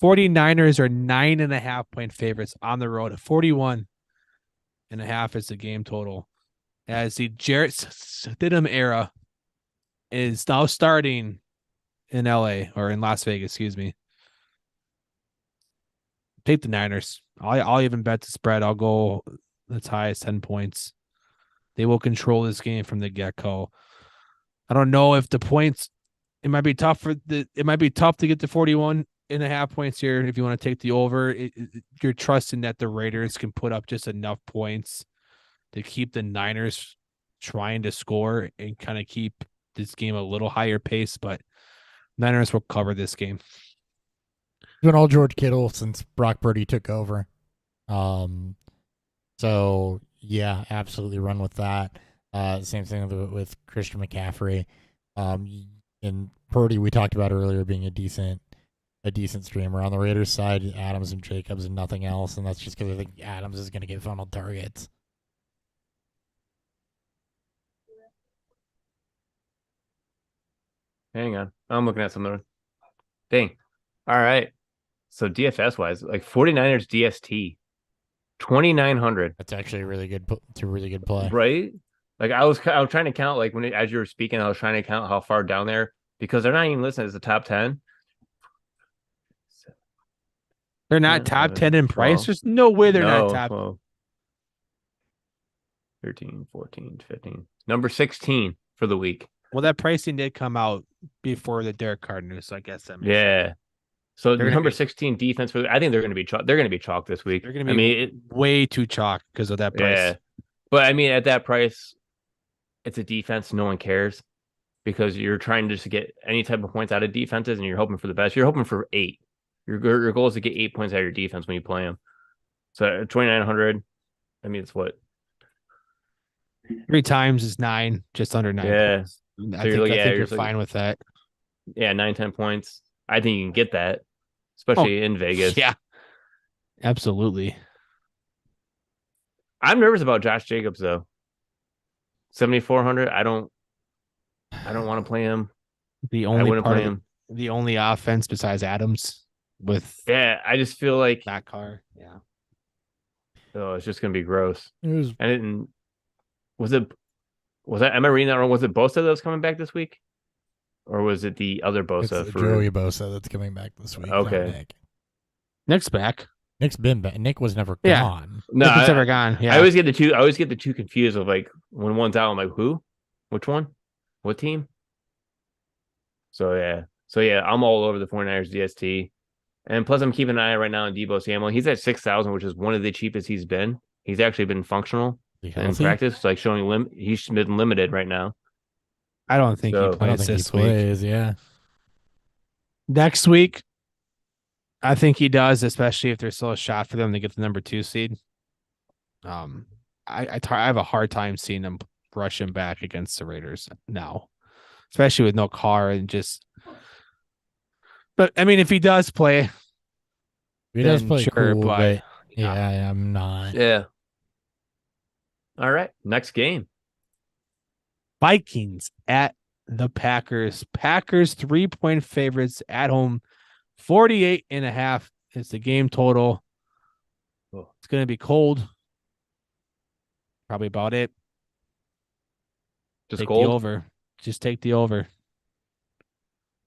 49ers are 9.5-point favorites on the road. 41.5 is the game total. As the Jarrett Stidham era is now starting in LA or in Las Vegas, excuse me. Take the Niners. I'll even bet the spread. I'll go as high as 10 points. They will control this game from the get-go. I don't know if the points, it might be tough to get to 41.5 points here. If you want to take the over, you're trusting that the Raiders can put up just enough points to keep the Niners trying to score and kind of keep this game a little higher pace, but Niners will cover this game. been all George Kittle since Brock Purdy took over. So yeah, absolutely run with that. Same thing with Christian McCaffrey. And Purdy we talked about earlier being a decent streamer. On the Raiders side, Adams and Jacobs and nothing else, and that's just because I think Adams is going to get funneled targets. Hang on. I'm looking at something. Dang. All right. So DFS wise, like 49ers DST, 2,900. That's actually a really good. It's a really good play. Right? Like I was trying to count like as you were speaking, I was trying to count how far down there because they're not even listed as the top 10. They're not Yeah, top 10 in 12. price. There's no way they're No, not top. 12, 13, 14, 15. Number 16 for the week. Well, that pricing did come out before the Derek Carr news, so I guess that makes sense. Yeah. So They're gonna number be- 16 defense I think they're going to be chalk. They're going to be chalk this week. They're going to I be mean, way too chalk because of that price. yeah. But I mean, at that price, it's a defense. No one cares because you're trying just to get any type of points out of defenses, and you're hoping for the best. You're hoping for 8. Your goal is to get 8 points out of your defense when you play them. So 2,900. I mean, it's what? 3 times is 9, just under 9. Yeah. Points. I So you're think, looking- I yeah, think you're you're looking- fine with that. Yeah, 9-10 points. I think you can get that, especially in Vegas. Yeah, absolutely. I'm nervous about Josh Jacobs though. 7,400. I don't want to play him. The I only wouldn't part play of him. the only offense besides Adams with Yeah, I just feel like Matt Carr. Yeah. it's just gonna be gross. It was I didn't. Was that? Am I reading that wrong? Was it Bosa that was coming back this week, or was it the other it's Bosa for? Joey Bosa that's coming back this week. not Okay. Nick. Nick's back. Nick's been back. Nick was never Yeah. gone. No, Nick was I, never gone. Yeah. I always get the two. I always get the two confused of like when one's out, I'm like, who? Which one? What team? So yeah, I'm all over the 49ers DST, and plus I'm keeping an eye right now on Debo Samuel. He's at 6,000, which is one of the cheapest he's been. He's actually been functional Is he in healthy? practice, like showing he's been limited right now. I don't think So- he I don't plays think he this week. plays. Yeah. Next week, I think he does, especially if there's still a shot for them to get the number 2 seed. I have a hard time seeing them rush him back against the Raiders now, especially with no Carr and just. But I mean, if he does play, He does then play sure, cool, but but yeah, I'm not. Yeah. All right, next game. Vikings at the Packers. Packers 3-point favorites at home. 48.5 is the game total. Oh. It's going to be cold. Probably about it. Just Take gold. the over. Just take the over.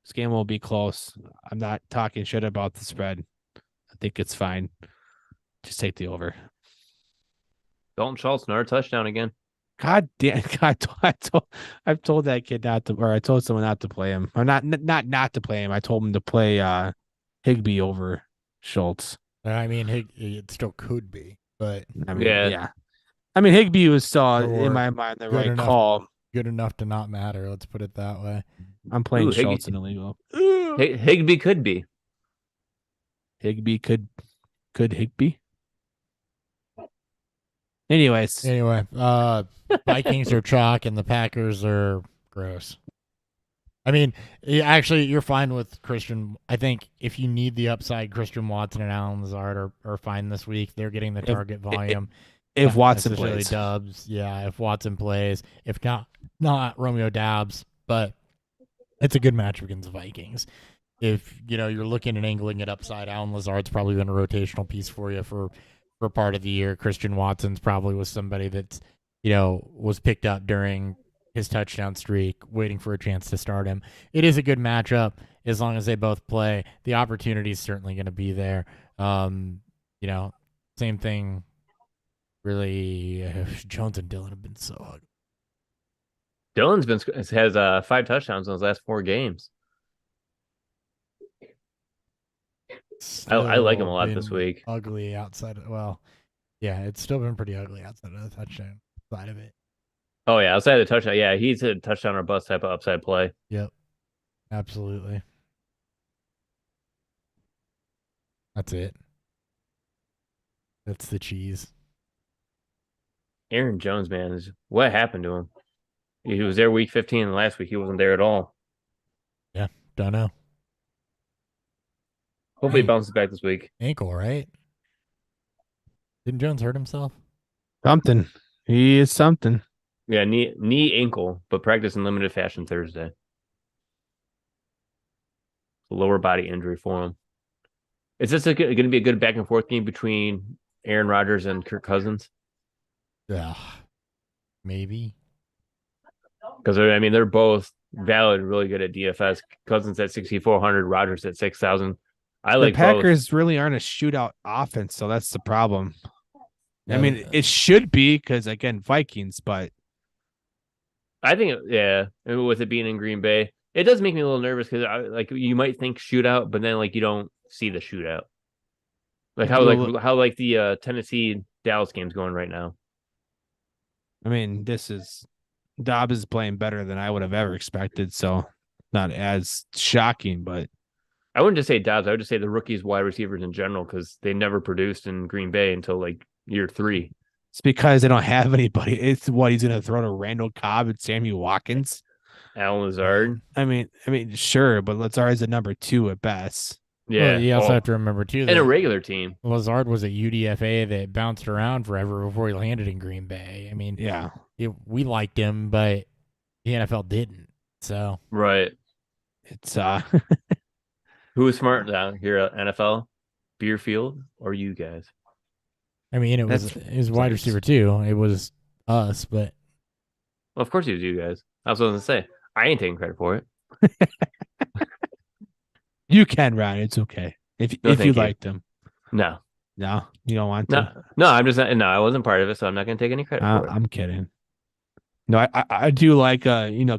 This game will be close. I'm not talking shit about the spread. I think it's fine. Just take the over. Dalton Schultz, another touchdown again. God damn! I've told that kid not to, or I told someone not to play him, or not to play him. I told him to play Higbee over Schultz. I mean, it still could be, but I mean, Yeah. yeah. I mean, Higbee was still Or in my mind the good right enough. call. good enough to not matter. Let's put it that way. I'm playing Ooh, Higbee. Schultz in illegal. Higbee could be. Higbee could Higbee. Anyways, Anyway, Vikings are chalk and the Packers are gross. I mean, actually, you're fine with Christian. I think if you need the upside, Christian Watson and Alan Lazard are fine this week. They're getting the target volume. if Not Watson necessarily plays, Dubs, yeah. If Watson plays, if not Romeo Dobbs, but it's a good matchup against the Vikings. If you're looking and angling it upside, Alan Lazard's probably been a rotational piece for you for part of the year. Christian Watson's probably was somebody that's was picked up during his touchdown streak, waiting for a chance to start him. It is a good matchup as long as they both play. The opportunity is certainly going to be there. Same thing. Really, Jones and Dillon have been so ugly. Dylan's has 5 touchdowns in his last 4 games. I like him a lot Still this been week. Ugly outside of, it's still been pretty ugly outside of the touchdown side of it. Oh yeah, outside of the touchdown, yeah, he's a touchdown or bust type of upside play. Yep, absolutely. That's it. That's the cheese. Aaron Jones, man, what happened to him? He was there week 15, and last week he wasn't there at all. Don't know. Hopefully, he Hey. bounces back this week. Ankle, right? Didn't Jones hurt himself? Something. He is something. Yeah, knee, ankle, but practice in limited fashion Thursday. Lower body injury for him. Is this going to be a good back and forth game between Aaron Rodgers and Kirk Cousins? Yeah. Maybe. Because I mean, they're both valid, really good at DFS. Cousins at 6,400, Rodgers at 6,000. I like the Packers really aren't a shootout offense, so that's the problem. I mean, it should be because again, Vikings, but I think, yeah, with it being in Green Bay, it does make me a little nervous because like you might think shootout, but then like you don't see the shootout. Like how the Tennessee Dallas game's going right now. I mean, Dobbs is playing better than I would have ever expected, so not as shocking, but I wouldn't just say Dobbs. I would just say the rookies, wide receivers in general, because they never produced in Green Bay until like year 3. it's because they don't have anybody. It's what he's going to throw to Randall Cobb and Sammy Watkins. Alan Lazard. I mean, sure, but Lazard's a number 2 at best. Yeah. Well, you also have to remember too and that a regular team. Lazard was a UDFA that bounced around forever before he landed in Green Bay. I mean, Yeah. we liked him, but the NFL didn't. So Right. It's Who was smart down here at NFL? Beerfield or you guys? I mean, it was wide receiver too. It was us, but Well, of course it was you guys. I was going to say I ain't taking credit for it. you can, Ryan. It's okay. If No, you thank you. liked him. No, No, you don't want to. no. I'm just no. I wasn't part of it, so I'm not going to take any credit for it. I'm kidding. No, I do like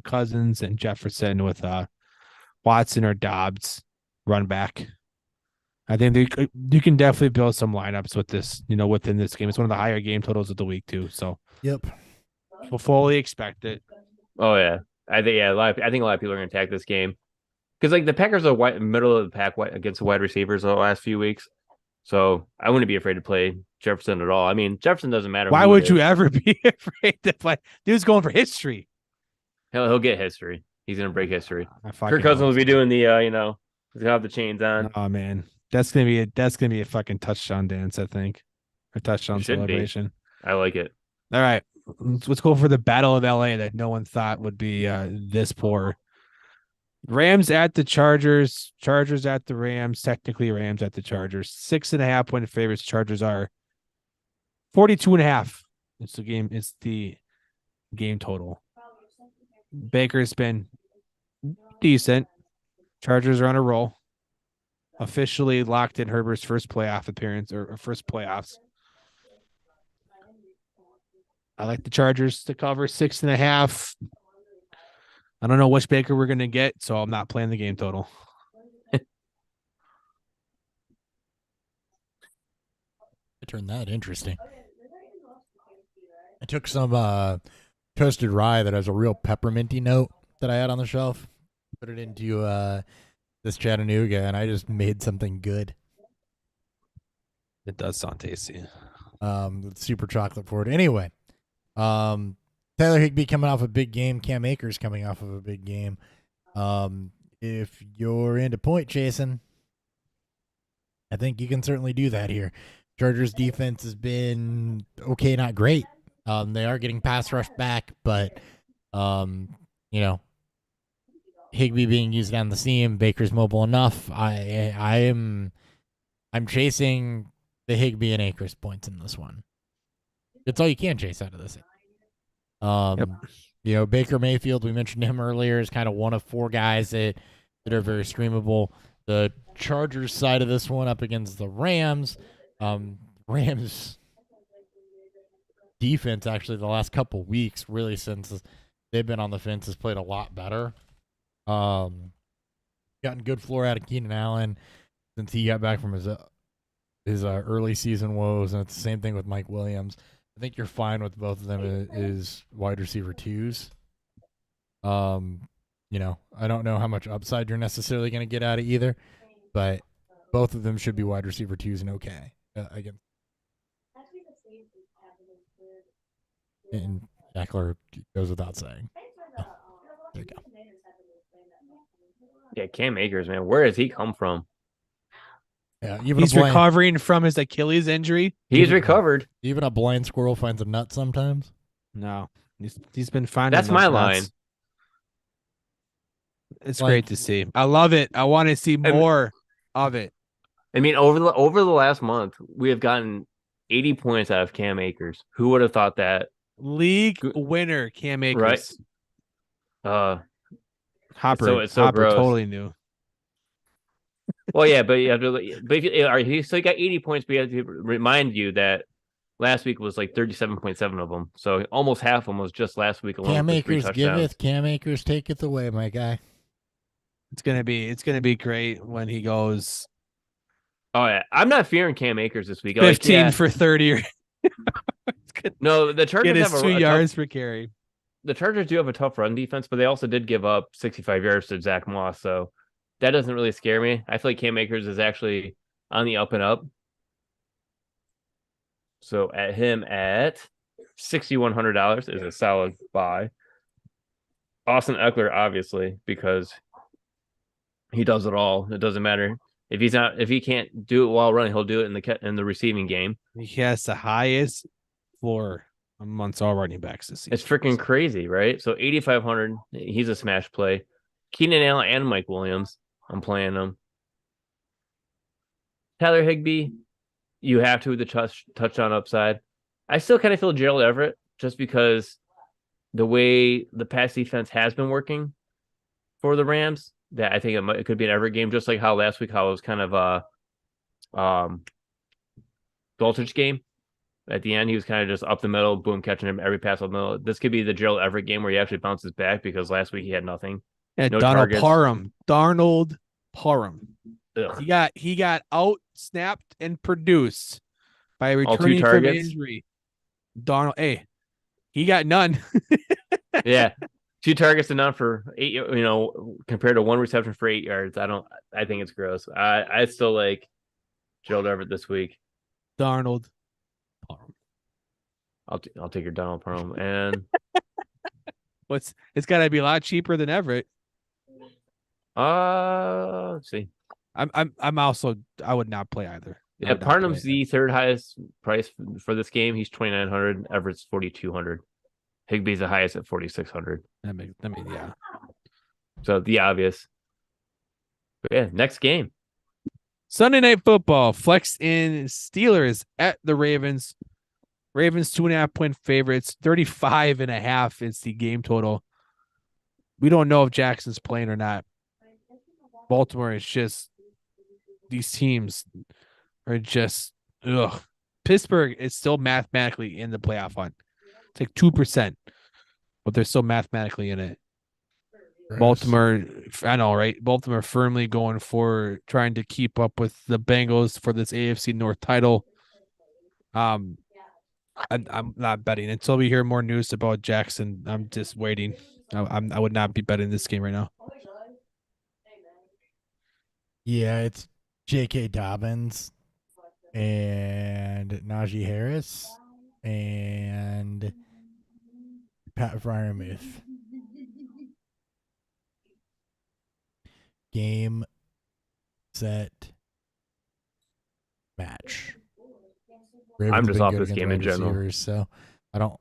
Cousins and Jefferson with Watson or Dobbs run back. I think you can definitely build some lineups with this, within this game. It's one of the higher game totals of the week too. So yep. we'll fully expect it. Oh yeah, I think a lot of people are going to attack this game because like the Packers are middle of the pack against the wide receivers the last few weeks, so I wouldn't be afraid to play Jefferson at all. I mean, Jefferson doesn't matter. Why would you ever be afraid to play? Dude's going for history. He'll get history. He's going to break history. Kirk Cousins will be doing the he's going to have the chains on. Oh man, that's gonna be a fucking touchdown dance. I think a touchdown It should be. celebration. I like it. All right, let's go for the Battle of LA that no one thought would be this poor. Rams at the Chargers, Chargers at the Rams, technically Rams at the Chargers. 6.5 point favorites. Chargers are 42.5. It's the game total. Baker's been decent. Chargers are on a roll. Officially locked in Herbert's first playoff appearance or first playoffs. I like the Chargers to cover 6.5. I don't know which Baker we're going to get, so I'm not playing the game total. I turned that interesting. I took some toasted rye that has a real pepperminty note that I had on the shelf, put it into this Chattanooga, and I just made something good. It does sound tasty. With super chocolate for it. Anyway, Tyler Higbee coming off a big game. Cam Akers coming off of a big game. If you're into point chasing, I think you can certainly do that here. Chargers defense has been okay, not great. They are getting pass rush back, but Higbee being used down the seam, Baker's mobile enough. I'm chasing the Higbee and Akers points in this one. It's all you can chase out of this. Baker Mayfield, we mentioned him earlier, is kind of one of 4 guys that are very streamable. The Chargers side of this one up against the Rams. Rams defense actually the last couple weeks, really since they've been on the fence, has played a lot better. Gotten good floor out of Keenan Allen since he got back from his early season woes, and it's the same thing with Mike Williams. I think you're fine with both of them is wide receiver 2s. I don't know how much upside you're necessarily going to get out of either, but both of them should be wide receiver twos and okay against. And Eckler goes without saying. Oh, there you go. Yeah, Cam Akers, man, where has he come from? Yeah, even He's a blind, recovering from his Achilles injury. He's Even- recovered. even a blind squirrel finds a nut sometimes. No, he's been finding. That's those my nuts. line. It's Like- great to see. I love it. I want to see more of it. I mean, over the last month, we have gotten 80 points out of Cam Akers. Who would have thought that? League winner Cam Akers. Right. Hopper. it's so Hopper gross. totally knew. Well, yeah, but you have to. But if you, all right, so he got 80 points, but you have to remind you that last week was like 37.7 of them. So almost half of them was just last week alone. Cam with 3 Akers touchdowns. giveth, Cam Akers taketh away, my guy. It's gonna be great when he goes Oh yeah, I'm not fearing Cam Akers this week. I like, 15 yeah. for 30. No, the Chargers Get his have 2 a tough, yards per carry. the Chargers do have a tough run defense, but they also did give up 65 yards to Zach Moss, so that doesn't really scare me. I feel like Cam Akers is actually on the up and up. So at him at $6,100 is a solid buy. Austin Eckler, obviously, because he does it all. It doesn't matter if he can't do it while running, he'll do it in the receiving game. He has the highest floor amongst all running backs this season. It's freaking crazy, right? So 8,500, he's a smash play. Keenan Allen and Mike Williams, I'm playing them. Tyler Higbee, you have to with the touchdown upside. I still kind of feel Gerald Everett just because the way the pass defense has been working for the Rams, that I think it could be an Everett game, just like how last week how it was kind of a voltage game. At the end, he was kind of just up the middle, boom, catching him every pass up the middle. This could be the Gerald Everett game where he actually bounces back because last week he had nothing. And no Donald targets. Parham. Darnold Parham. Ugh. He got out snapped and produced by All 2 returning from targets? injury. Darnold, hey, he got none. Yeah. 2 targets and none for 8, compared to 1 reception for 8 yards. I think it's gross. I still like Gerald Everett this week. Darnold Parham. I'll take your Donald Parham. And It's got to be a lot cheaper than Everett. let's see. I'm also I would not play either. I Yeah, would not Parham's play the third highest price for this game. He's 2,900. Everett's 4,200. Higbee's the highest at 4,600. yeah. So the obvious. But yeah, next game. Sunday Night Football. Flex in Steelers at the Ravens. Ravens 2.5-point favorites. 35.5 is the game total. We don't know if Jackson's playing or not. Baltimore is just these teams are just ugh. Pittsburgh is still mathematically in the playoff hunt. It's like 2%, but they're still mathematically in it. Baltimore, I know, right? Baltimore firmly going for trying to keep up with the Bengals for this AFC North title. I'm not betting until we hear more news about Jackson. I'm just waiting. I would not be betting this game right now. Yeah, it's J.K. Dobbins and Najee Harris and Pat Fryermuth. Game, set, match. Ravens I'm have just been off good this against game in wide general. receivers, so I don't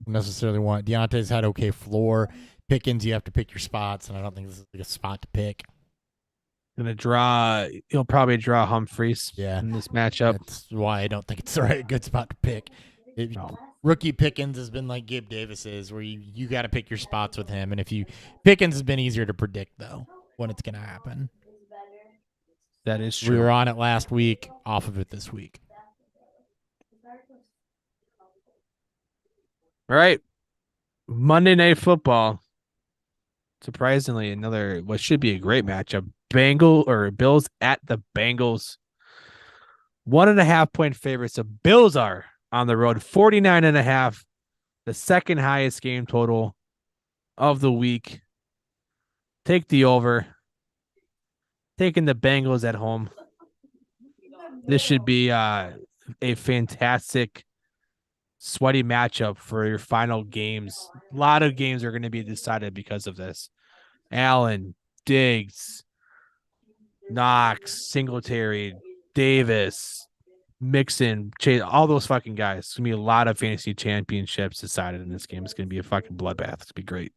necessarily want. Deontay's had okay floor. Pickens, you have to pick your spots, and I don't think this is like a spot to pick. He'll probably draw Humphreys Yeah. in this matchup. That's why I don't think it's the right good spot to pick. No. Rookie Pickens has been like Gabe Davis is, where you got to pick your spots with him. And Pickens has been easier to predict though when it's going to happen. That is We true. were on it last week, off of it this week. All right. Monday Night Football. Surprisingly, what should be a great matchup. Bills at the Bengals. 1.5-point favorites. The Bills are on the road. 49.5. The second highest game total of the week. Take the over. Taking the Bengals at home. This should be a fantastic, sweaty matchup for your final games. A lot of games are going to be decided because of this. Allen, Diggs, Knox, Singletary, Davis, Mixon, Chase, all those fucking guys. It's gonna be a lot of fantasy championships decided in this game. It's gonna be a fucking bloodbath. It's gonna be great.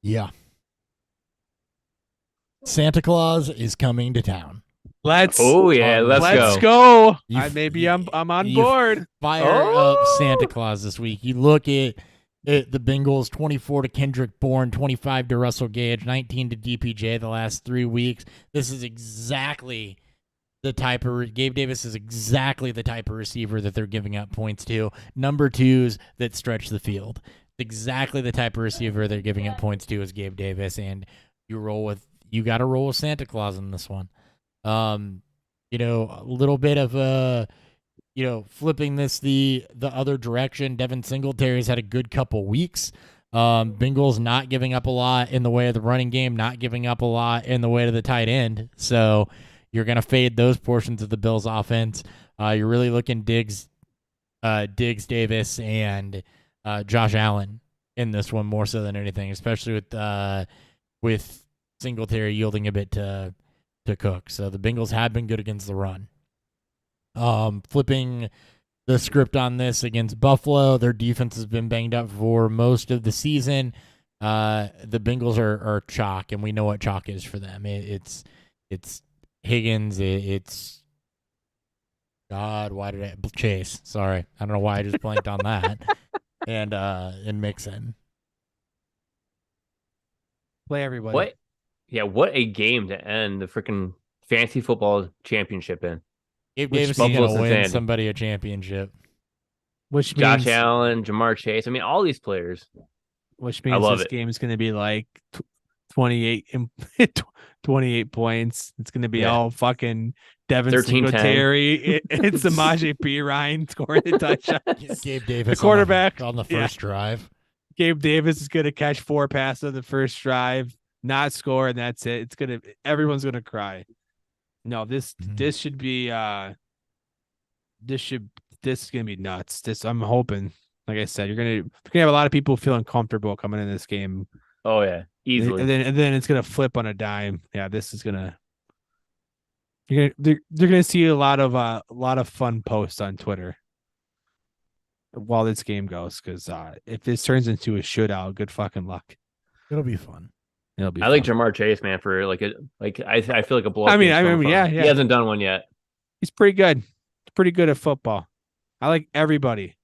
Yeah. Santa Claus is coming to town. Let's Let's go. go. You f- Maybe I'm on you board. Fire up Santa Claus this week. You look at the Bengals, 24 to Kendrick Bourne, 25 to Russell Gage, 19 to DPJ the last 3 weeks. This is exactly the type of Gabe Davis is exactly the type of receiver that they're giving up points to. Number twos that stretch the field. Exactly the type of receiver they're giving up points to is Gabe Davis, and you got to roll with Santa Claus in this one. A little bit of flipping this the other direction. Devin Singletary's had a good couple weeks. Bengals not giving up a lot in the way of the running game, not giving up a lot in the way of the tight end. So you're going to fade those portions of the Bills offense. You're really looking Diggs, Davis, and Josh Allen in this one more so than anything, especially with Singletary yielding a bit to Cook. So the Bengals have been good against the run. Flipping the script on this against Buffalo, their defense has been banged up for most of the season. The Bengals are chalk, and we know what chalk is for them. It's Higgins. It's God. Why did I Chase? Sorry, I don't know why I just blanked on that. And Mixon. Play everybody. What? Yeah, what a game to end the freaking fantasy football championship in. Gabe Which Davis is Buffalo going to win Cincinnati? somebody a championship. Which means Josh Allen, Jamar Chase. I mean, all these players. which I means love this it. game is going to be like 28 points. It's going to be Yeah. all fucking Devin 13-10. Singletary. It's Samaje P. Ryan scoring the touchdowns. Gabe Davis, The quarterback. on the Yeah. first drive. Gabe Davis is going to catch 4 passes on the first drive, not score, and that's it. Everyone's going to cry. No, this should be this is going to be nuts. I'm hoping, like I said, you're going to have a lot of people feeling comfortable coming in this game. Oh yeah, easily. And then it's gonna flip on a dime. Yeah, this is gonna. They're gonna see a lot of fun posts on Twitter while this game goes, because if this turns into a shootout, good fucking luck. It'll be fun. It'll be. I like fun. Jamar Chase, man, for I feel like a blow. I mean, yeah. He hasn't done one yet. He's pretty good. He's pretty good at football. I like everybody,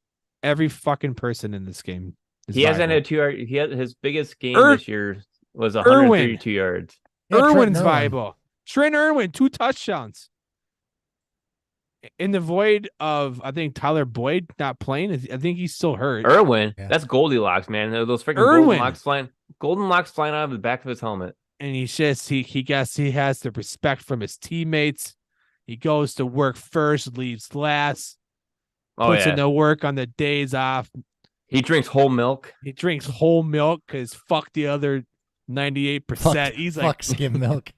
every fucking person in this game. He hasn't had 2 yards. He had his biggest game Ir- this year was 132 yards. Yeah, Trent Irwin's Irwin. viable. Trent Irwin, 2 touchdowns. In the void of, I think, Tyler Boyd not playing. I think he's still hurt. Irwin, Yeah. that's Goldilocks, man. Those freaking Irwin. golden locks flying out of the back of his helmet. And he has the respect from his teammates. He goes to work first, leaves last, Oh puts yeah, in the work on the days off. he drinks whole milk. He drinks whole milk because fuck the other 98%. He's like, Fuck skim milk.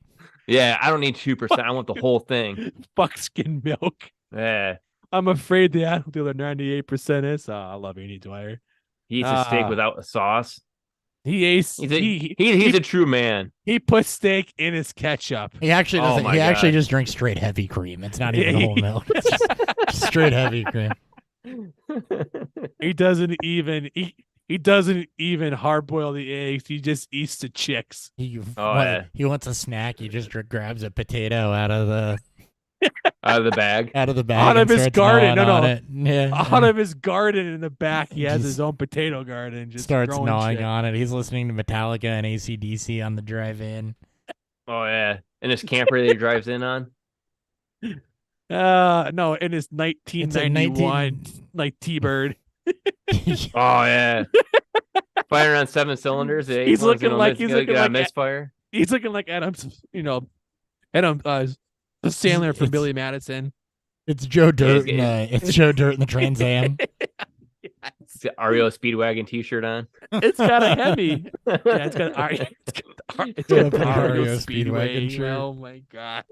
Yeah, I don't need 2%. I want the whole thing. fuck skin milk. Yeah, I'm afraid the other 98% is. I love Andy Dwyer. he eats a steak without a sauce. He's a true man. He puts steak in his ketchup. He actually Oh doesn't. my He actually God. just drinks straight heavy cream. It's not even whole milk. It's just straight heavy cream. He doesn't even hard boil the eggs. He just eats the chicks. He yeah. he wants a snack. He just grabs a potato out of the Out of the bag. bag Out of and his starts garden. gnawing No, on no. it. Yeah. Out of his garden in the back, he has Just his own potato garden. Just starts growing gnawing shit. on it. He's listening to Metallica and AC/DC on the drive-in. Oh yeah, and his camper that he drives in on. No, in his It's a 1991 like T-Bird. Oh yeah, firing on 7 cylinders. He's looking like misfire. He's looking like Adam Sandler from It's- Billy Madison. It's Joe Dirt. It's- It's Joe Dirt in the Trans Am. It's the REO Speedwagon T-shirt on. It's got a Hemi. Yeah, it's got it's got Yeah, the the REO REO Speedway. Speedwagon shirt. Oh my god.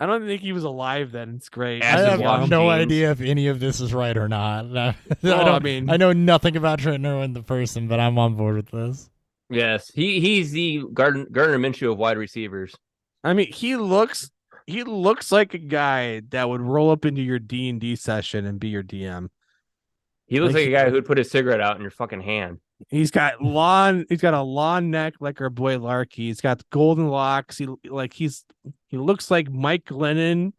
I don't think he was alive then. It's great. As I is have LeBron no James. idea if any of this is right or not. I Well, I don't. mean- I know nothing about Trent Irwin the person, but I'm on board with this. Yes, he's the Gardner Minshew of wide receivers. I mean, he looks like a guy that would roll up into your D&D session and be your DM. He looks Like like a guy who'd put his cigarette out in your fucking hand. He's got a lawn neck like our boy Larky. He's got golden locks. He looks like Mike Glennon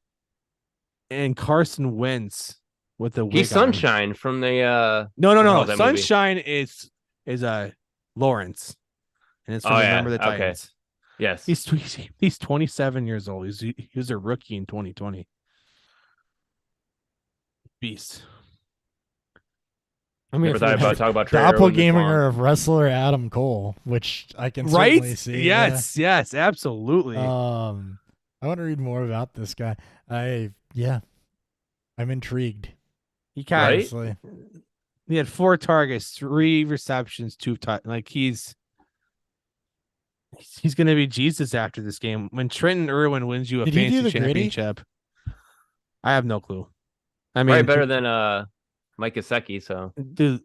and Carson Wentz with the wig He's on. Sunshine from the No. Oh, that movie. Sunshine is Lawrence, and it's from Oh, yeah. Remember the Okay. Titans. yes. He's 27 years old. He was a rookie in 2020. Beast. I mean, Never thought about talk about Trey Irwin this Doppelganger long. of wrestler Adam Cole, which I can right? certainly see. yeah. Yes, absolutely. I want to read more about this guy. I'm intrigued. He kind Right? Honestly. he had 4 targets, 3 receptions, 2 touch. Like he's gonna be Jesus after this game. When Trenton Irwin wins you a Did he do fantasy the gritty? championship, I have no clue. I mean, Probably better than Mike Gesicki. So dude,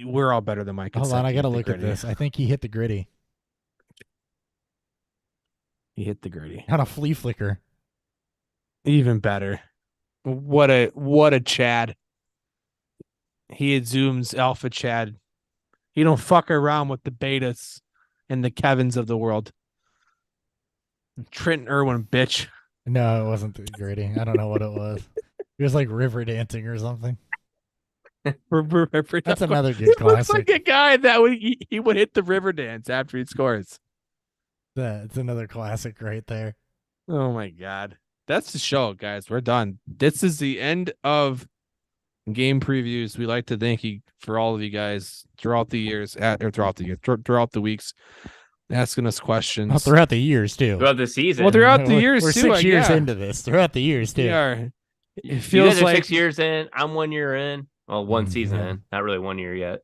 we're all better than Mike. Hold on, I Gesicki gotta the look at gritty. this. I think he hit the gritty He hit the gritty. on a flea flicker. Even better. What a Chad. He had Zoom's alpha Chad. He don't fuck around with the betas and the Kevins of the world. Trenton Irwin, bitch. No, it wasn't the gritty. I don't know what it was. It was like river dancing or something. That's another good He looks like classic. a guy that he would hit the river dance after he scores. It's another classic right there. Oh my god. That's the show, guys. We're done. This is the end of game previews. We like to thank you for all of you guys throughout the years, throughout the weeks, asking us questions. Oh, throughout the years too. throughout the season, Well, throughout the We're- years we're too, 6 years yeah. into this. Throughout the years too. We are. It you guys feels are like 6 years in. I'm 1 year in. Well, one season yeah. in. Not really 1 year yet.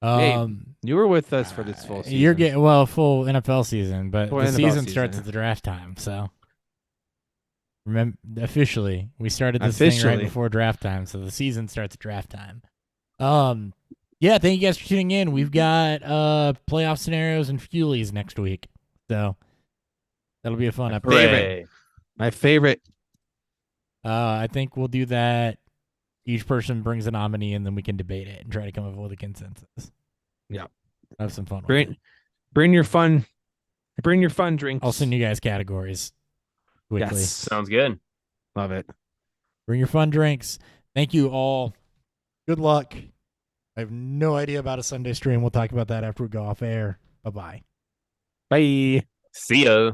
Hey, you were with us for this full season. You're getting full NFL season, but Full the NFL season season, starts yeah. at the draft time. So remember, officially, we started this thing Officially. right before draft time, so the season starts at draft time. Yeah, thank you guys for tuning in. We've got playoff scenarios and Fuelies next week, so that'll be a fun episode. Hooray. My favorite. I think we'll do that. Each person brings a nominee, and then we can debate it and try to come up with a consensus. Yeah. Have some fun with Bring it. bring your fun drinks. I'll send you guys categories quickly. Yes. Sounds good. Love it. Bring your fun drinks. Thank you all. Good luck. I have no idea about a Sunday stream. We'll talk about that after we go off air. Bye-bye. Bye. See ya.